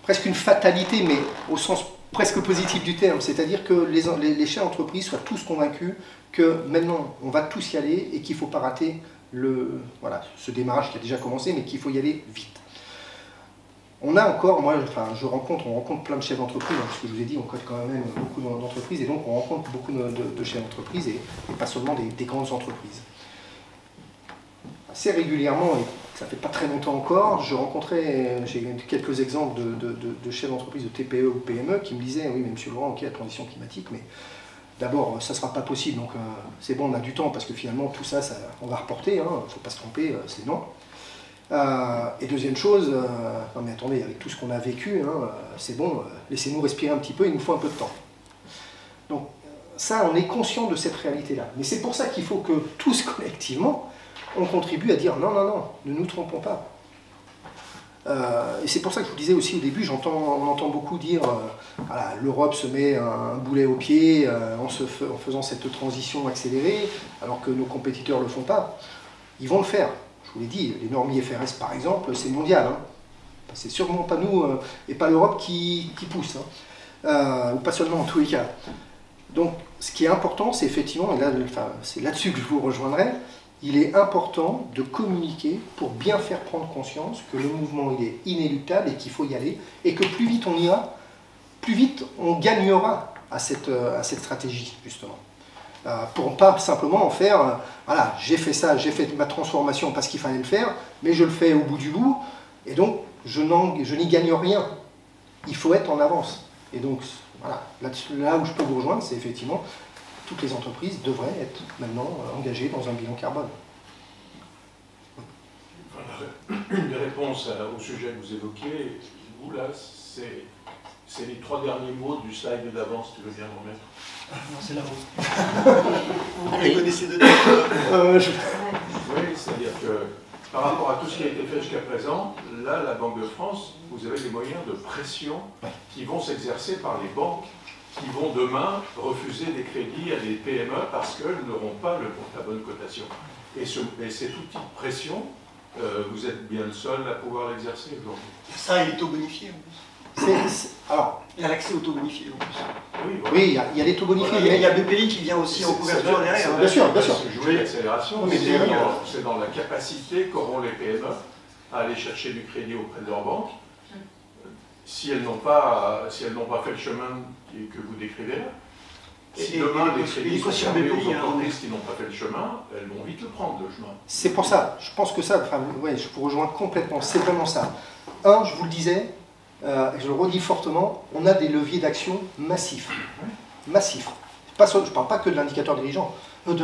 presque une fatalité, mais au sens presque positif du terme, c'est-à-dire que les chefs d'entreprise soient tous convaincus que maintenant on va tous y aller et qu'il ne faut pas rater ce démarrage qui a déjà commencé, mais qu'il faut y aller vite. On a encore, on rencontre plein de chefs d'entreprise, parce que je vous ai dit, on code quand même beaucoup d'entreprises, et donc on rencontre beaucoup de chefs d'entreprise, et pas seulement des grandes entreprises. Assez régulièrement, et ça fait pas très longtemps encore, j'ai quelques exemples de chefs d'entreprise de TPE ou PME qui me disaient, oui mais monsieur Laurent, ok la transition climatique, mais d'abord ça ne sera pas possible, donc c'est bon, on a du temps, parce que finalement tout ça, on va reporter, il ne faut pas se tromper, c'est non. Et deuxième chose, non mais attendez, avec tout ce qu'on a vécu, c'est bon, laissez-nous respirer un petit peu, il nous faut un peu de temps. Donc ça, on est conscient de cette réalité-là. Mais c'est pour ça qu'il faut que tous collectivement, on contribue à dire non, ne nous trompons pas. Et c'est pour ça que je vous disais aussi au début, on entend beaucoup dire voilà, l'Europe se met un boulet au pied en faisant cette transition accélérée, alors que nos compétiteurs ne le font pas. Ils vont le faire. Je vous l'ai dit, les normes IFRS par exemple, c'est mondial. Hein. C'est sûrement pas nous et pas l'Europe qui pousse. Hein. Ou pas seulement en tous les cas. Donc ce qui est important, c'est effectivement, et là, c'est là-dessus que je vous rejoindrai, il est important de communiquer pour bien faire prendre conscience que le mouvement il est inéluctable et qu'il faut y aller, et que plus vite on ira, plus vite on gagnera à cette stratégie, justement. Pour pas simplement en faire, voilà, j'ai fait ça, j'ai fait ma transformation parce qu'il fallait le faire, mais je le fais au bout du bout, et donc je n'y gagne rien. Il faut être en avance. Et donc, voilà, là où je peux vous rejoindre, c'est effectivement toutes les entreprises devraient être maintenant engagées dans un bilan carbone. Voilà. Une réponse au sujet que vous évoquiez, vous là, c'est les 3 derniers mots du slide d'avance, tu veux bien le remettre? Non, c'est la vôtre. Vous les connaissez de tête? Oui, c'est-à-dire que par rapport à tout ce qui a été fait jusqu'à présent, là, la Banque de France, vous avez des moyens de pression qui vont s'exercer par les banques qui vont demain refuser des crédits à des PME parce qu'elles n'auront pas la bonne cotation. Et cet outil de pression, vous êtes bien le seul à pouvoir l'exercer aujourd'hui. Ça, il est taux bonifié en plus. Alors, il y a l'accès au taux bonifié en plus. Oui, voilà. Oui, il y a les taux bonifiés. Voilà, il y a BPI qui vient aussi en couverture derrière. Bien sûr, bien sûr. Jouer l'accélération, c'est dans la capacité qu'auront les PME à aller chercher du crédit auprès de leur banque. Si elles n'ont pas fait le chemin que vous décrivez là, si demain les crédits sont fermés aux entreprises qui n'ont pas fait le chemin, elles vont vite le prendre, le chemin. C'est pour ça, je pense que ça, ouais, je vous rejoins complètement, c'est vraiment ça. Un, je vous le disais, je le redis fortement, on a des leviers d'action massifs. Massifs. Je ne parle pas que de l'indicateur dirigeant, de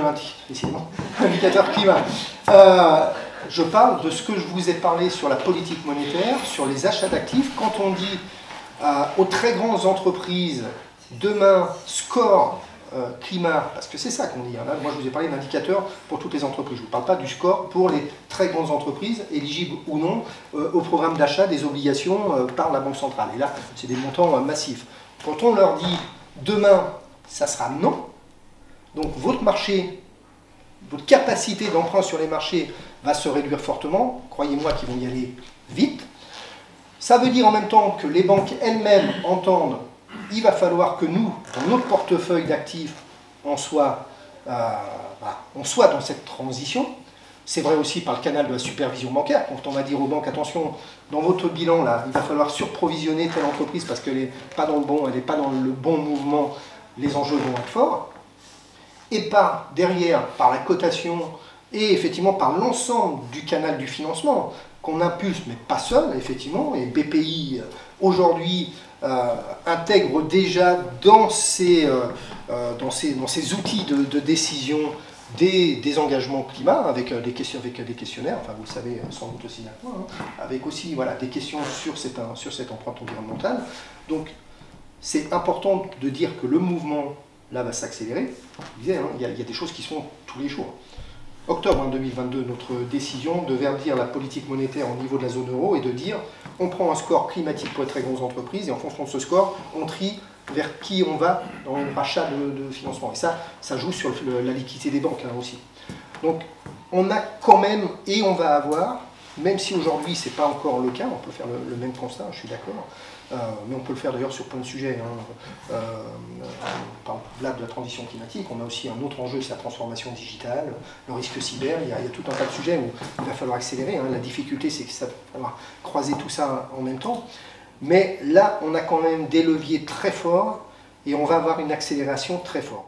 l'indicateur climat. Je parle de ce que je vous ai parlé sur la politique monétaire, sur les achats d'actifs. Quand on dit aux très grandes entreprises, demain, score climat, parce que c'est ça qu'on dit. Hein. Là, moi, je vous ai parlé d'indicateurs pour toutes les entreprises. Je ne vous parle pas du score pour les très grandes entreprises, éligibles ou non au programme d'achat des obligations par la Banque centrale. Et là, c'est des montants massifs. Quand on leur dit, demain, ça sera non, donc votre marché, votre capacité d'emprunt sur les marchés va se réduire fortement, croyez-moi qu'ils vont y aller vite. Ça veut dire en même temps que les banques elles-mêmes entendent il va falloir que nous, dans notre portefeuille d'actifs, on soit dans cette transition. C'est vrai aussi par le canal de la supervision bancaire, quand on va dire aux banques, attention, dans votre bilan, là, il va falloir surprovisionner telle entreprise parce qu'elle n'est pas dans le bon, elle n'est pas dans le bon mouvement les enjeux vont être forts, et derrière, par la cotation, et effectivement par l'ensemble du canal du financement, qu'on impulse, mais pas seul, effectivement, et BPI, aujourd'hui, intègre déjà dans ses outils de décision des engagements climat, avec des questionnaires, enfin vous le savez sans doute aussi bien, avec aussi voilà, des questions sur cette empreinte environnementale. Donc c'est important de dire que le mouvement là va s'accélérer. Je disais, il y a des choses qui se font tous les jours. Octobre 2022, notre décision de verdir la politique monétaire au niveau de la zone euro et de dire on prend un score climatique pour les très grosses entreprises et en fonction de ce score, on trie vers qui on va dans le rachat de financement. Et ça joue sur la liquidité des banques là aussi. Donc on a quand même, et on va avoir, même si aujourd'hui ce n'est pas encore le cas, on peut faire le même constat, je suis d'accord, mais on peut le faire d'ailleurs sur plein de sujets. On parle là de la transition climatique, on a aussi un autre enjeu, c'est la transformation digitale, le risque cyber, il y a tout un tas de sujets où il va falloir accélérer. La difficulté, c'est que ça va falloir croiser tout ça en même temps. Mais là, on a quand même des leviers très forts et on va avoir une accélération très forte.